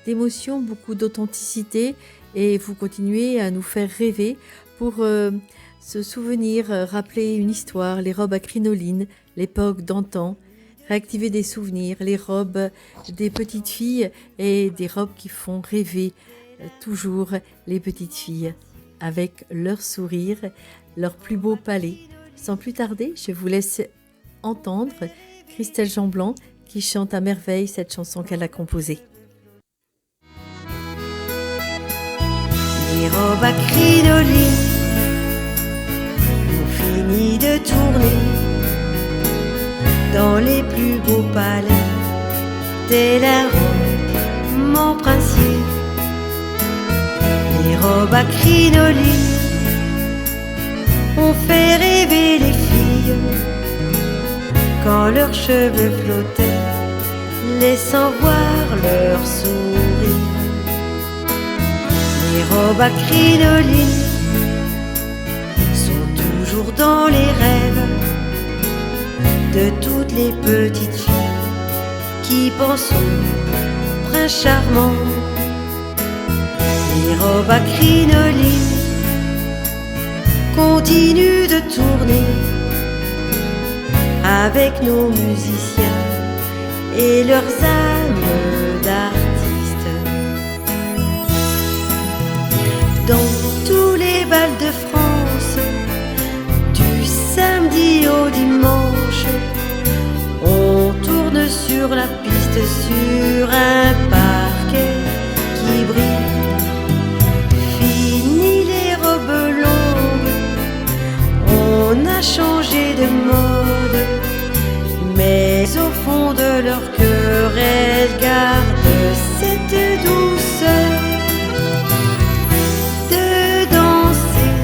d'émotion, beaucoup d'authenticité, et vous continuez à nous faire rêver pour se souvenir, rappeler une histoire, les robes à crinoline, l'époque d'antan, réactiver des souvenirs, les robes des petites filles et des robes qui font rêver toujours les petites filles avec leur sourire, leur plus beau palais. Sans plus tarder, je vous laisse entendre Christelle Jean-Blanc qui chante à merveille cette chanson qu'elle a composée. Les robes à crinoline ont fini de tourner dans les plus beaux palais. Tel un roman princier, les robes à crinoline ont fait rêver les filles quand leurs cheveux flottaient, laissant voir leur sourire. Les robes à crinoline sont toujours dans les rêves de toutes les petites filles qui pensent au prince charmant. Les robes à crinoline continuent de tourner avec nos musiciens et leurs âmes d'artistes. Dans tous les bals de France, du samedi au dimanche, on tourne sur la piste sur un parquet qui brille. Fini les robes longues, on a changé de mode, mais au fond de leur cœur, elles gardent cette douceur de danser,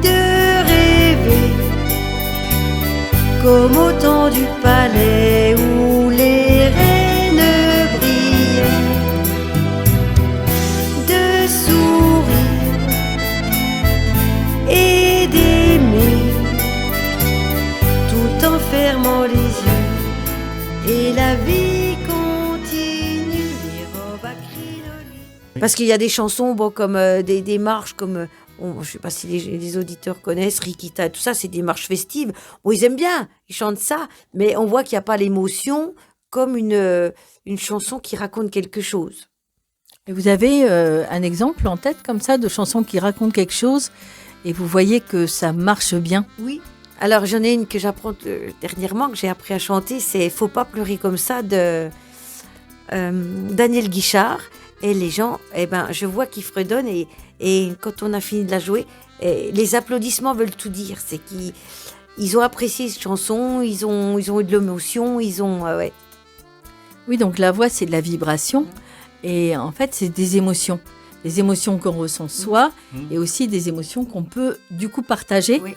de rêver, comme au temps du palais où les reines brillent, de sourire et d'aimer, tout en fermant les yeux, et la vie continue, les robes à crinoline. Parce qu'il y a des chansons, bon, comme des marches, comme, je ne sais pas si les auditeurs connaissent, Rikita, tout ça, c'est des marches festives. Bon, ils aiment bien, ils chantent ça, mais on voit qu'il n'y a pas l'émotion comme une chanson qui raconte quelque chose. Et vous avez un exemple en tête comme ça de chanson qui raconte quelque chose et vous voyez que ça marche bien? Oui. Alors, j'en ai une que j'apprends dernièrement, que j'ai appris à chanter, c'est Faut pas pleurer comme ça de Daniel Guichard. Et les gens, eh ben, je vois qu'ils fredonnent et quand on a fini de la jouer, les applaudissements veulent tout dire. C'est qu'ils ont apprécié cette chanson, ils ont eu de l'émotion, ouais. Oui, donc la voix, c'est de la vibration et en fait, c'est des émotions. Des émotions qu'on ressent soi et aussi des émotions qu'on peut du coup partager Oui.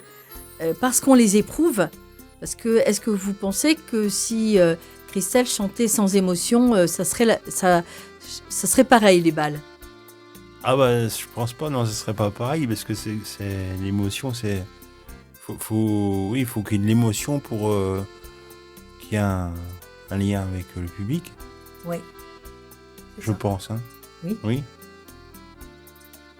parce qu'on les éprouve. Parce que, est-ce que vous pensez que si Christelle chantait sans émotion, ça serait pareil les balles? Ah bah je pense pas, non, ce serait pas pareil parce que c'est l'émotion, c'est oui, il faut qu'il y ait de l'émotion pour qu'il y ait un lien avec le public, Oui. je pense, hein. Oui.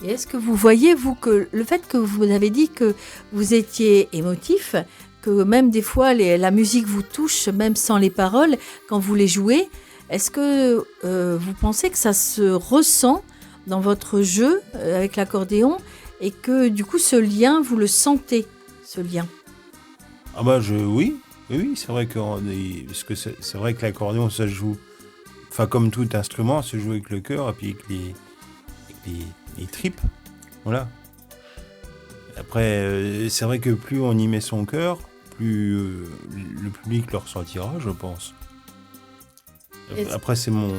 Et est-ce que vous voyez, vous, que le fait que vous avez dit que vous étiez émotif, que même des fois la musique vous touche, même sans les paroles, quand vous les jouez, est-ce que vous pensez que ça se ressent dans votre jeu avec l'accordéon et que du coup ce lien, vous le sentez, ce lien? Ah bah oui, c'est vrai que parce que c'est vrai que l'accordéon ça se joue, enfin comme tout instrument, ça se joue avec le cœur et puis avec les tripes, voilà. Après c'est vrai que plus on y met son cœur, plus le public le ressentira, je pense. Et- Après, c'est mon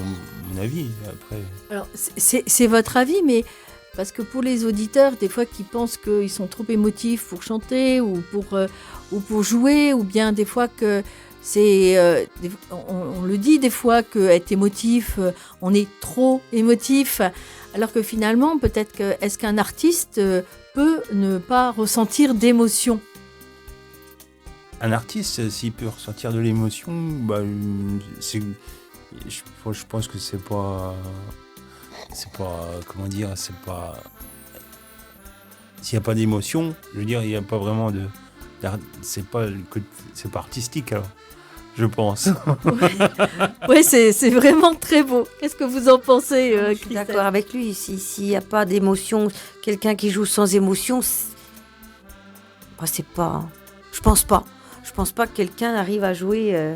avis. Après, Alors, c'est votre avis, mais parce que pour les auditeurs, des fois, qui pensent qu'ils sont trop émotifs pour chanter ou pour jouer, ou bien des fois que on le dit des fois qu'être émotif, on est trop émotif, alors que finalement, peut-être est-ce qu'un artiste peut ne pas ressentir d'émotion? un artiste, s'il peut ressentir de l'émotion, bah, je pense que c'est pas, comment dire, c'est pas, s'il n'y a pas d'émotion, je veux dire, il n'y a pas vraiment c'est pas artistique alors, je pense. Oui, c'est vraiment très beau. Qu'est-ce que vous en pensez, Je suis Christelle? d'accord avec lui. S'il n'y a pas d'émotion, quelqu'un qui joue sans émotion, c'est pas. Je pense pas. Je pense pas que quelqu'un arrive à jouer.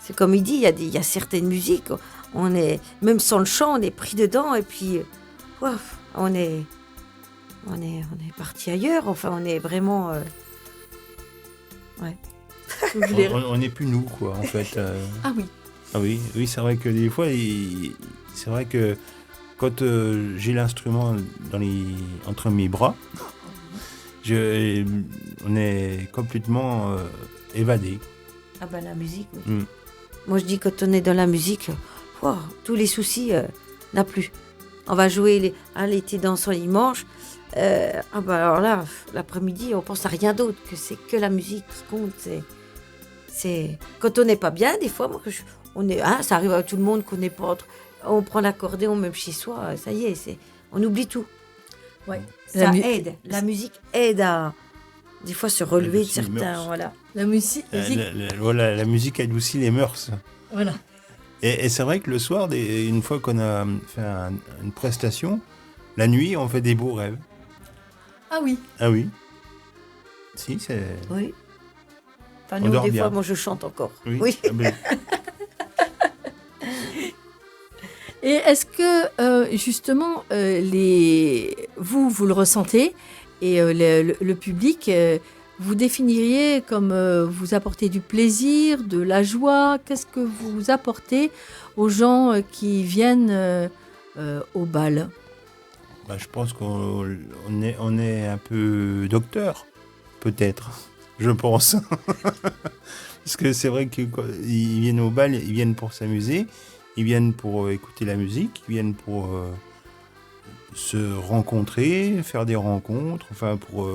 C'est comme il dit, il y a certaines musiques, on est même sans le chant, on est pris dedans et puis, ouaf, on est parti ailleurs. Enfin, on est vraiment. Vous voulez- On n'est plus nous, quoi, en fait. Ah oui. Ah oui, c'est vrai que des fois, c'est vrai que quand j'ai l'instrument entre mes bras, on est complètement évadé. Ah ben la musique, oui. Mm. Moi je dis quand on est dans la musique, wow, tous les soucis n'a plus. On va jouer l'été dansant le dimanche. Alors là, l'après-midi, on pense à rien d'autre, que c'est que la musique qui compte. C'est quand on n'est pas bien, des fois, ça arrive à tout le monde qu'on n'est pas on prend l'accordéon même chez soi, ça y est, on oublie tout. Ouais. Ça aide. La musique aide à des fois se relever de adoucit les certains, mœurs. voilà. La musique. Voilà, la musique adoucit les mœurs. Voilà. Et c'est vrai que le soir, une fois qu'on a fait une prestation, la nuit, on fait des beaux rêves. Ah oui. Ah oui. Si, c'est... Oui. Enfin, On nous, dort des bien. fois, moi, je chante encore. Oui. Oui. Ah ben, Et est-ce que justement vous le ressentez et le public, vous définiriez comme vous apportez du plaisir, de la joie? Qu'est-ce que vous apportez aux gens qui viennent au bal? bah, je pense qu'on est un peu docteur, peut-être. Je pense. Parce que c'est vrai qu'ils viennent au bal, ils viennent pour s'amuser, ils viennent pour écouter la musique, ils viennent pour se rencontrer, faire des rencontres, enfin pour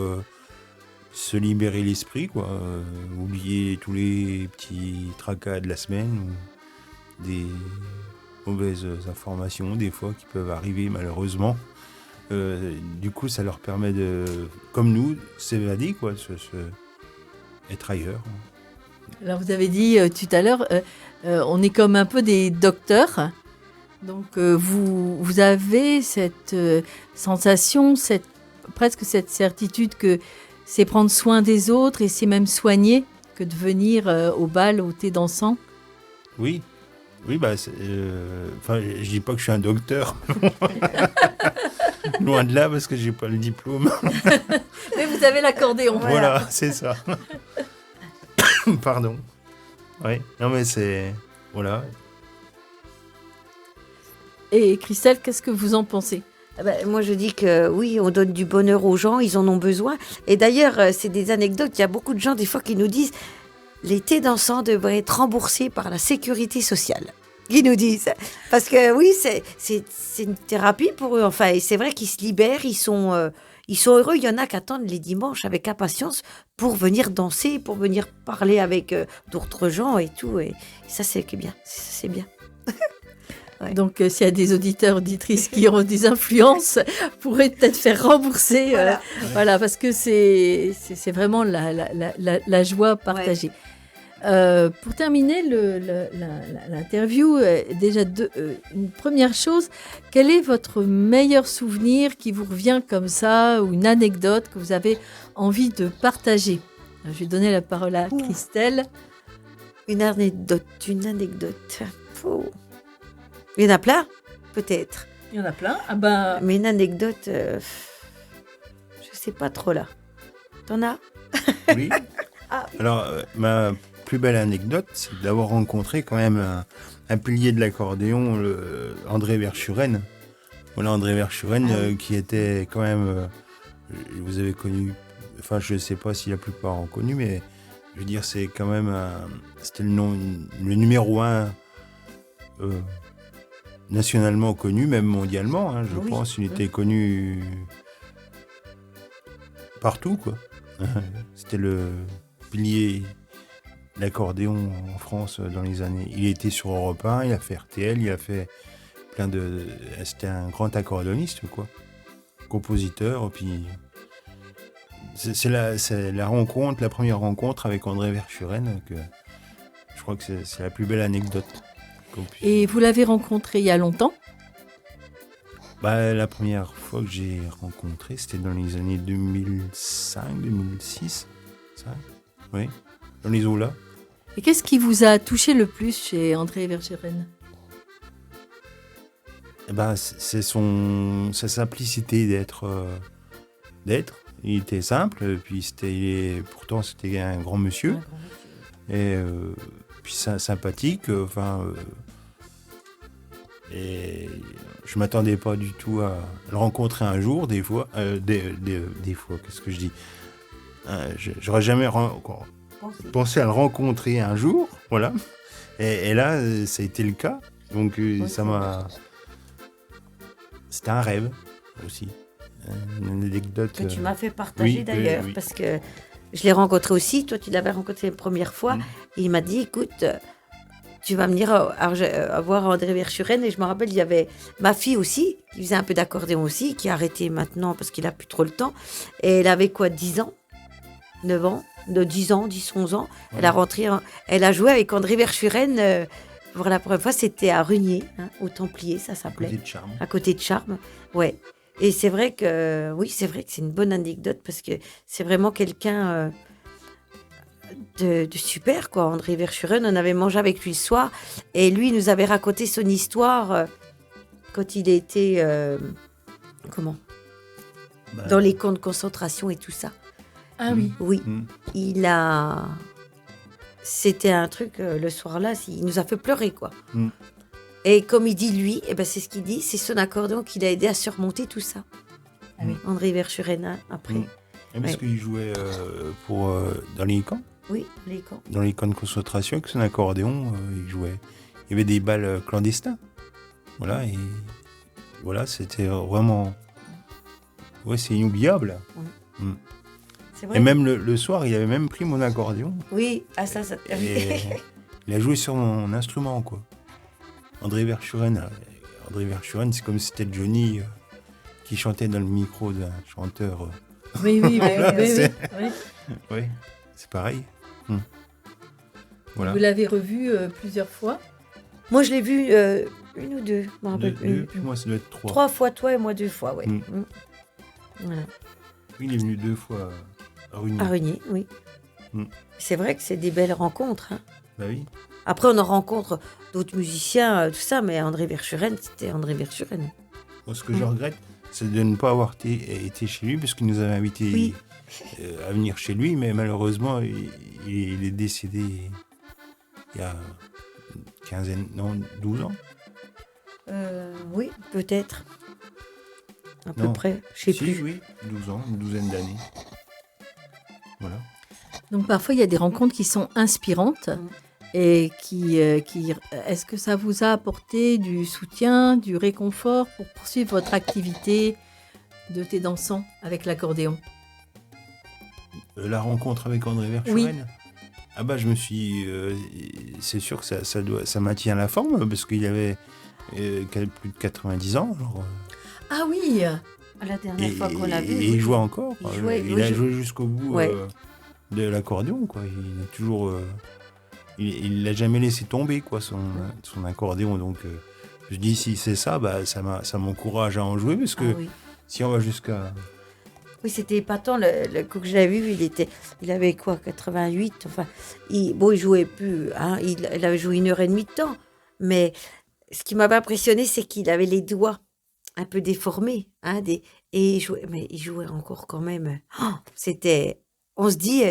se libérer l'esprit, quoi. Oublier tous les petits tracas de la semaine ou des mauvaises informations, des fois, qui peuvent arriver malheureusement. Du coup, ça leur permet de, comme nous, s'évader, quoi, être ailleurs. Alors vous avez dit tout à l'heure, on est comme un peu des docteurs. Donc vous avez cette sensation, presque cette certitude que c'est prendre soin des autres et c'est même soigner que de venir au bal, au thé dansant. Oui, bah, je dis pas que je suis un docteur. Loin de là, parce que j'ai pas le diplôme. Mais vous avez l'accordéon. Voilà, c'est ça. Pardon. Oui, non mais c'est... Voilà. Et Christelle, qu'est-ce que vous en pensez? Ah ben, moi, je dis que oui, on donne du bonheur aux gens, ils en ont besoin. Et d'ailleurs, c'est des anecdotes. Il y a beaucoup de gens, des fois, qui nous disent les thés dansants devraient être remboursés par la sécurité sociale. Ils nous disent. Parce que oui, c'est une thérapie pour eux. Enfin, et c'est vrai qu'ils se libèrent, ils sont heureux. Il y en a qui attendent les dimanches avec impatience pour venir danser, pour venir parler avec d'autres gens et tout. Et ça, c'est bien. Ça, c'est bien. Ouais. Donc s'il y a des auditeurs, auditrices qui ont des influences, pourraient peut-être faire rembourser. Voilà, parce que c'est vraiment la joie partagée. Pour terminer l'interview, déjà une première chose, quel est votre meilleur souvenir qui vous revient comme ça, ou une anecdote que vous avez envie de partager? Je vais donner la parole à Christelle. Une anecdote. Oh. Il y en a plein, peut-être. Il y en a plein. Ah ben, Mais une anecdote, je sais pas trop là. T'en as? Oui. Ah, Alors, ma plus belle anecdote, c'est d'avoir rencontré quand même un pilier de l'accordéon, André Verschuren. Voilà, André Verschuren, Ah oui. qui était quand même... vous avez connu... Enfin, je ne sais pas si la plupart ont connu, mais je veux dire, c'est quand même... c'était le numéro un nationalement connu, même mondialement, hein, je Oui. pense. Il était connu partout, quoi. C'était le pilier de l'accordéon en France dans les années. Il était sur Europe 1, il a fait RTL, il a fait plein de... C'était un grand accordéoniste, quoi. Compositeur, puis... C'est la rencontre, la première rencontre avec André Verschuren que je crois que c'est la plus belle anecdote qu'on puisse... Et vous l'avez rencontré il y a longtemps? Bah, la première fois que j'ai rencontré, c'était dans les années 2005, 2006, ça, oui, dans les eaux-là. Et qu'est-ce qui vous a touché le plus chez André Verschuren? Eh ben, c'est sa simplicité d'être. Il était simple, puis pourtant c'était un grand monsieur, et puis sympathique. Et je m'attendais pas du tout à le rencontrer un jour, des fois, qu'est-ce que je dis? J'aurais jamais pensé à le rencontrer un jour, voilà. Et là, ça a été le cas, donc ça m'a... C'était un rêve aussi, une anecdote. Que tu m'as fait partager oui, d'ailleurs, oui. parce que je l'ai rencontré aussi. Toi, tu l'avais rencontré la première fois. Et il m'a dit, écoute, tu vas venir voir André Verschuren. Et je me rappelle, il y avait ma fille aussi, qui faisait un peu d'accordéon aussi, qui a arrêté maintenant parce qu'il a plus trop le temps. Et elle avait quoi, 10 ans 9 ans de 10 ans, 10, 11 ans. Ouais. Elle a joué avec André Verschuren pour la première fois. C'était à Rugnier, hein, au Templier, ça s'appelait. Côté de charme. À côté de Charmes, ouais. Et c'est vrai que, oui, c'est vrai que c'est une bonne anecdote parce que c'est vraiment quelqu'un de super, quoi. André Verschuren, on avait mangé avec lui le soir et lui, il nous avait raconté son histoire quand il était, Bah, dans les camps de concentration et tout ça. Ah oui. Oui, mm. c'était un truc, le soir-là, il nous a fait pleurer, quoi. Mm. Et comme il dit, lui, eh ben, c'est ce qu'il dit, c'est son accordéon qui l'a aidé à surmonter tout ça. Ah oui. André Verschuren, hein, après. Mm. Et parce Ouais. qu'il jouait dans les camps. Oui, les camps. Dans les camps de concentration, avec son accordéon, il jouait. Il y avait des balles clandestins. Voilà, et voilà, c'était vraiment... Ouais, c'est inoubliable. C'est vrai. Et même le soir, il avait même pris mon accordéon. Oui, ah ça. Et il a joué sur mon instrument, quoi. André Verschuren, c'est comme si c'était Johnny qui chantait dans le micro d'un chanteur. Oui, oui, oui, oui, C'est- oui. Oui, c'est pareil. Voilà. Vous l'avez revu plusieurs fois? Moi, je l'ai vu une ou deux. Je me rappelle plus. Puis moi, ça doit être 3. 3 fois toi et moi 2 fois, ouais. Mm. Voilà. Oui, il est venu 2 fois à Rugny. À Rugnier, oui. Mm. C'est vrai que c'est des belles rencontres, hein. Bah oui. Après, on en rencontre d'autres musiciens, tout ça, mais André Verschuren, c'était André Verschuren. Moi, ce que je regrette, c'est de ne pas avoir été chez lui, parce qu'il nous avait invités Oui. à venir chez lui, mais malheureusement, il est décédé il y a une quinzaine, non, 12 ans. Oui, peut-être. À peu Non. près, je sais Si, plus. oui, 12 ans, une douzaine d'années. Voilà. Donc parfois, il y a des rencontres qui sont inspirantes et est-ce que ça vous a apporté du soutien, du réconfort pour poursuivre votre activité de thé dansant avec l'accordéon? La rencontre avec André Verschuren. Ah bah, je me suis... c'est sûr que ça maintient la forme, parce qu'il avait plus de 90 ans. Alors, Ah oui. La dernière fois qu'on l'a vu. et il jouait encore. Il a jouait joué jusqu'au bout Ouais. de l'accordéon, quoi. Il a toujours... il l'a jamais laissé tomber, quoi, son accordéon. Donc, je dis, si c'est ça, bah, ça m'encourage à en jouer, parce que Ah oui. si on va jusqu'à... Oui, c'était épatant. Le coup que je l'avais vu, il avait quoi, 88. Enfin, il jouait plus. Hein, il avait joué 1h30 de temps. Mais ce qui m'avait impressionné, c'est qu'il avait les doigts un peu déformés. Et il jouait encore quand même. Oh, c'était. On se dit,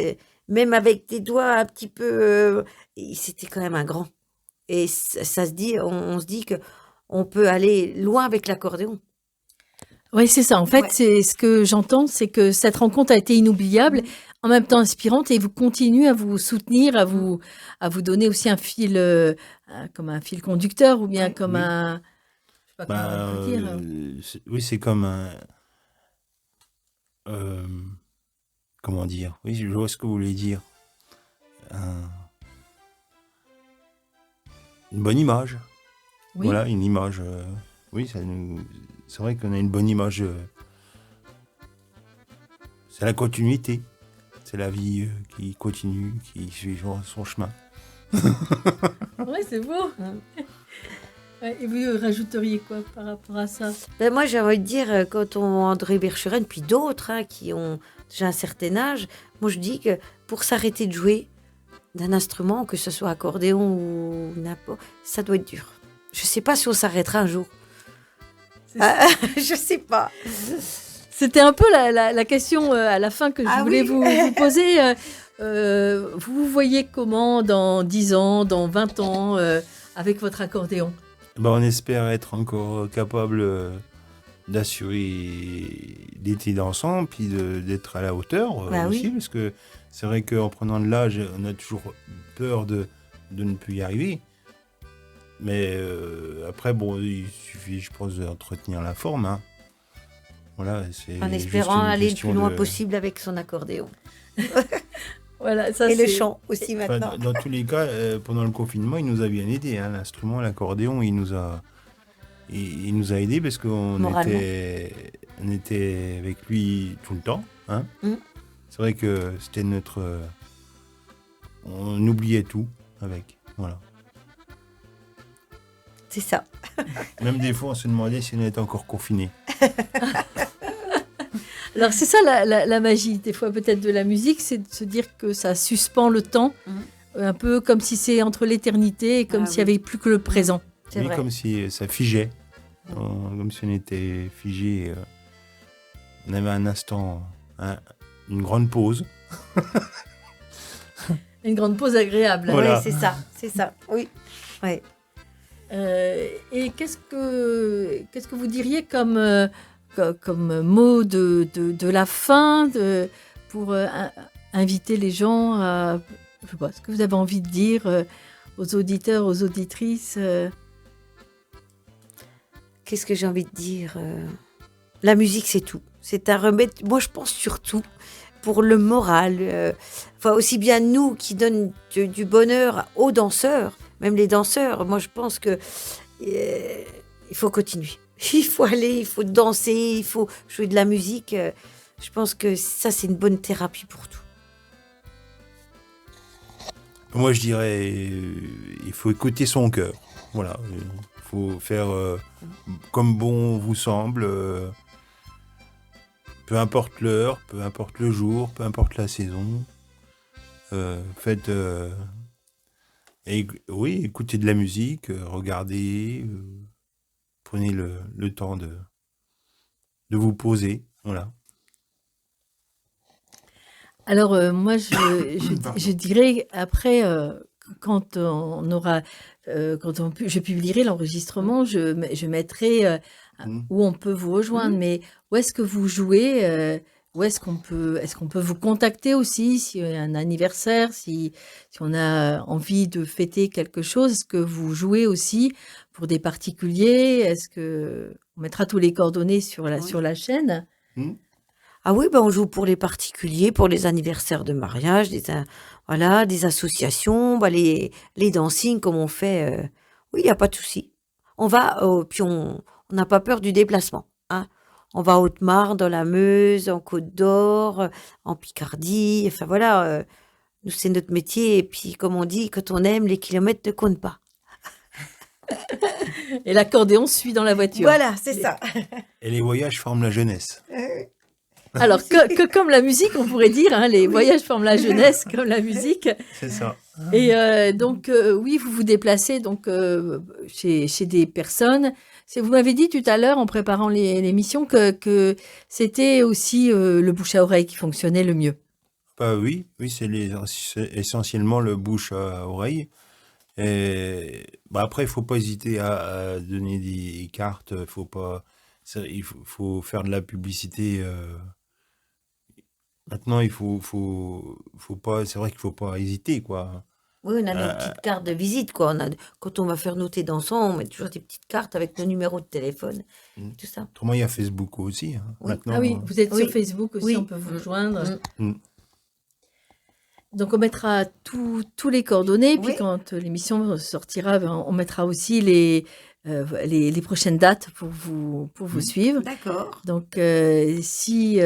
même avec des doigts un petit peu, c'était quand même un grand. Et ça se dit, on se dit que on peut aller loin avec l'accordéon. Oui, c'est ça. En fait, Ouais. c'est ce que j'entends, c'est que cette rencontre a été inoubliable, en même temps inspirante, et vous continuez à vous soutenir, à vous donner aussi un fil, comme un fil conducteur, ou bien comme Oui. un, je sais pas comment Ben, on peut dire. oui, c'est comme un. euh, comment dire? Oui, je vois ce que vous voulez dire. Un- une bonne image. Oui. Voilà, une image. Oui, c'est vrai qu'on a une bonne image. C'est la continuité. C'est la vie qui continue, qui suit son chemin. Ouais, c'est beau. Ouais, et vous rajouteriez quoi par rapport à ça? Ben moi, j'ai envie de dire, quand André Verschuren, puis d'autres qui ont déjà un certain âge, moi je dis que pour s'arrêter de jouer d'un instrument, que ce soit accordéon ou n'importe, ça doit être dur. Je sais pas si on s'arrêtera un jour. C'est Je sais pas. C'était un peu la question à la fin que je Ah voulais oui. vous poser. Vous vous voyez comment dans 10 ans, dans 20 ans, avec votre accordéon? Ben, on espère être encore capable d'assurer d'été dansant, puis d'être à la hauteur Bah aussi, oui. parce que c'est vrai qu'en prenant de l'âge, on a toujours peur de ne plus y arriver. Mais après, bon, il suffit, je pense, d'entretenir la forme. Hein. Voilà, c'est En juste espérant une aller le question plus loin de- possible avec son accordéon. Voilà, ça Et le c'est- chant aussi Enfin, maintenant. dans tous les cas, pendant le confinement, il nous a bien aidé. Hein. L'instrument, l'accordéon, il nous a aidé parce qu'on Moralement. on était avec lui tout le temps. Hein. Mm. C'est vrai que c'était notre. On oubliait tout avec. Voilà. C'est ça. Même des fois, on se demandait si on était encore confiné. Alors c'est ça la magie, des fois peut-être de la musique, c'est de se dire que ça suspend le temps, un peu comme si c'est entre l'éternité et comme Ah s'il n'y oui. avait plus que le présent. C'est Oui, vrai. comme si ça figeait. Comme si on était figé. On avait un instant, une grande pause. Une grande pause agréable. Voilà. Ouais, c'est ça. C'est ça. Oui. Ouais. Et qu'est-ce que vous diriez comme mot de la fin pour inviter les gens à, je sais pas, ce que vous avez envie de dire aux auditeurs, aux auditrices Qu'est-ce que j'ai envie de dire La musique, c'est tout. C'est un remède, moi je pense surtout pour le moral. Enfin, aussi bien nous qui donnent du bonheur aux danseurs, même les danseurs, moi je pense que il faut continuer. Il faut aller, il faut danser, il faut jouer de la musique. Je pense que ça, c'est une bonne thérapie pour tout. Moi, je dirais, il faut écouter son cœur. Voilà. Il faut faire comme bon vous semble. Peu importe l'heure, peu importe le jour, peu importe la saison. Faites. Oui, écoutez de la musique, regardez. Prenez le temps de vous poser. Voilà. Alors, moi, je dirais, après, quand on aura, je publierai l'enregistrement, je mettrai où on peut vous rejoindre, mais où est-ce que vous jouez, où est-ce qu'on peut vous contacter aussi, s'il y a un anniversaire, si on a envie de fêter quelque chose, est-ce que vous jouez aussi pour des particuliers, est-ce que on mettra tous les coordonnées sur la chaîne? Ah oui, ben on joue pour les particuliers, pour les anniversaires de mariage, voilà, des associations, les dancings comme on fait. Oui, il n'y a pas de souci. On va, puis on n'a pas peur du déplacement. Hein. On va en Haute-Marne, dans la Meuse, en Côte d'Or, en Picardie. Enfin voilà, nous c'est notre métier. Et puis comme on dit, quand on aime, les kilomètres ne comptent pas. Et l'accordéon suit dans la voiture. Voilà, c'est ça. Et les voyages forment la jeunesse. Alors que comme la musique, on pourrait dire, hein, les voyages forment la jeunesse comme la musique. C'est ça. Et donc, oui, vous vous déplacez donc chez des personnes. Vous m'avez dit tout à l'heure, en préparant l'émission, que c'était aussi le bouche à oreille qui fonctionnait le mieux. Oui, c'est essentiellement le bouche à oreille. Et après, il faut pas hésiter à donner des cartes. Faut pas, faut faire de la publicité. Maintenant, faut pas. C'est vrai qu'il faut pas hésiter, quoi. Oui, on a nos Euh, petites cartes de visite, quoi. Quand on va faire nos thés dansants, on met toujours des petites cartes avec nos numéros de téléphone, tout ça. Autrement, il y a Facebook aussi, hein. Oui. Maintenant, Ah oui, vous êtes sur Oui. Facebook aussi, Oui. on peut vous rejoindre. Mm. Donc on mettra tous les coordonnées, puis Oui. quand l'émission sortira, on mettra aussi les prochaines dates pour vous suivre. D'accord. Donc si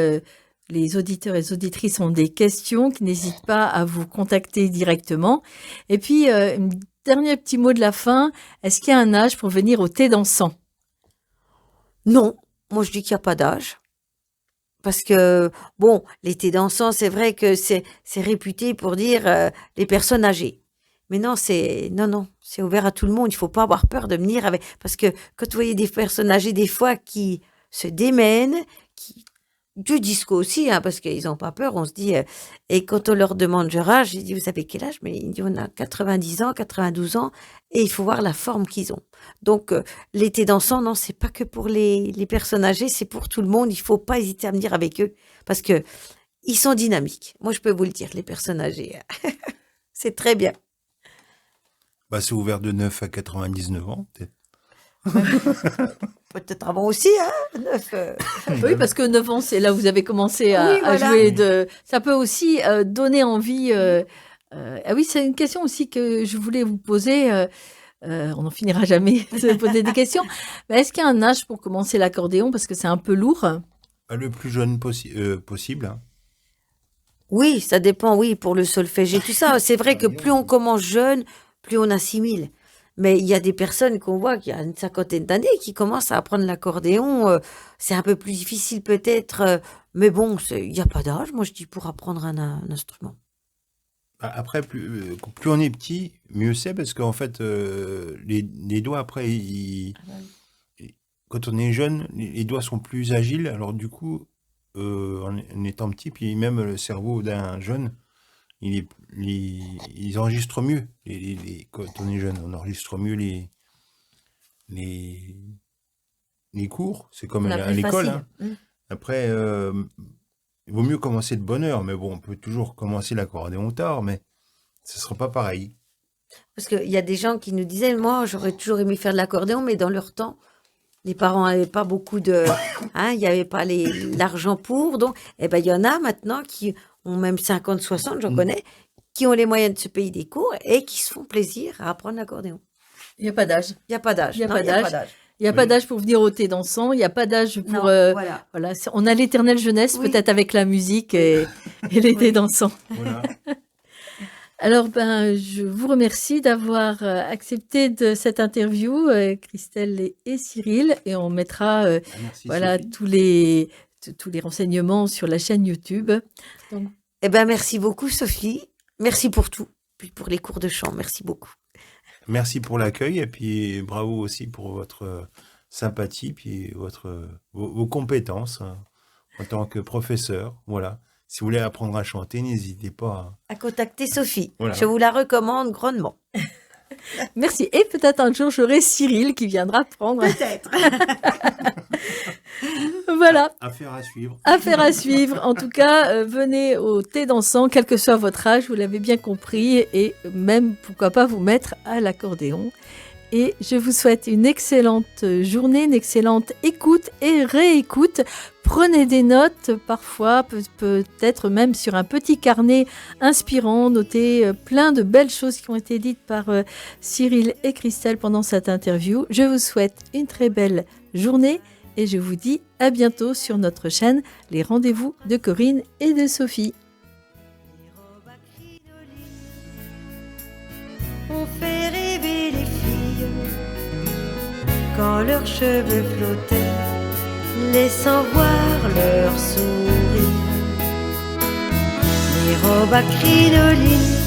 les auditeurs et les auditrices ont des questions, qu'ils n'hésitent pas à vous contacter directement. Et puis un dernier petit mot de la fin, est-ce qu'il y a un âge pour venir au thé dansant? Non, moi je dis qu'il n'y a pas d'âge. Parce que, bon, les thés dansants, c'est vrai que c'est réputé pour dire les personnes âgées. Mais non, c'est ouvert à tout le monde. Il faut pas avoir peur de venir avec. Parce que quand vous voyez des personnes âgées, des fois, qui se démènent, du disco aussi, hein, parce qu'ils n'ont pas peur, on se dit. Et quand on leur demande leur âge, j'ai dit, vous avez quel âge? Mais ils disent, on a 90 ans, 92 ans, et il faut voir la forme qu'ils ont. Donc, les thés dansants, non, c'est pas que pour les personnes âgées, c'est pour tout le monde. Il faut pas hésiter à venir avec eux, parce que ils sont dynamiques. Moi, je peux vous le dire, les personnes âgées. C'est très bien. c'est ouvert de 9 à 99 ans, peut-être. Peut-être avant aussi, hein, 9. Oui, parce que 9 ans, c'est là où vous avez commencé à, Oui, voilà. à jouer. Ça peut aussi donner envie. Ah oui, c'est une question aussi que je voulais vous poser. On n'en finira jamais de se poser des questions. Mais est-ce qu'il y a un âge pour commencer l'accordéon? Parce que c'est un peu lourd. Le plus jeune possible, hein. Oui, ça dépend, oui, pour le solfège et tout ça. C'est vrai que plus on commence jeune, plus on assimile. Mais il y a des personnes qu'on voit qui a une cinquantaine d'années qui commencent à apprendre l'accordéon. C'est un peu plus difficile peut-être, mais bon, il n'y a pas d'âge. Moi, je dis pour apprendre un instrument. Après, plus on est petit, mieux c'est, parce qu'en fait, les doigts, après, quand on est jeune, les doigts sont plus agiles. Alors du coup, en étant petit, puis même le cerveau d'un jeune, ils enregistrent mieux. Quand on est jeune, on enregistre mieux les cours. C'est comme On a à plus l'école, facile. hein. Après, il vaut mieux commencer de bonne heure, mais bon, on peut toujours commencer l'accordéon tard, mais ce ne sera pas pareil. Parce qu'il y a des gens qui nous disaient, moi, j'aurais toujours aimé faire de l'accordéon, mais dans leur temps, les parents n'avaient pas beaucoup de... Hein, il n'y avait pas l'argent pour. Donc, eh ben, il y en a maintenant qui ont même 50, 60, j'en connais, qui ont les moyens de se payer des cours et qui se font plaisir à apprendre l'accordéon. Il n'y a pas d'âge. Il n'y a pas d'âge. Il y a Non, pas d'âge. Il n'y a pas d'âge pour venir au thé dansant. Il n'y a pas d'âge pour... Non, voilà. Voilà, on a l'éternelle jeunesse, Oui. peut-être avec la musique et les thés dansants. Voilà. Alors, je vous remercie d'avoir accepté de cette interview, Christelle et Cyril, et on mettra Merci, voilà, Sophie. tous les renseignements sur la chaîne YouTube. Donc, Eh ben, merci beaucoup, Sophie. Merci pour tout. Puis pour les cours de chant. Merci beaucoup. Merci pour l'accueil, et puis bravo aussi pour votre sympathie, puis vos compétences, hein, en tant que professeur. Voilà. Si vous voulez apprendre à chanter, n'hésitez pas. À contacter Sophie. Voilà. Je vous la recommande grandement. merci. Et peut-être un jour, j'aurai Cyril qui viendra prendre. Peut-être. Voilà. Affaire à suivre. Affaire à suivre. En tout cas, venez au thé dansant, quel que soit votre âge, vous l'avez bien compris, et même, pourquoi pas, vous mettre à l'accordéon. Et je vous souhaite une excellente journée, une excellente écoute et réécoute. Prenez des notes, parfois, peut-être même sur un petit carnet inspirant. Notez plein de belles choses qui ont été dites par Cyril et Christelle pendant cette interview. Je vous souhaite une très belle journée. Et je vous dis à bientôt sur notre chaîne, les rendez-vous de Corinne et de Sophie. On fait rêver les filles quand leurs cheveux flottaient, laissant voir leur sourire. Les robes à crinoline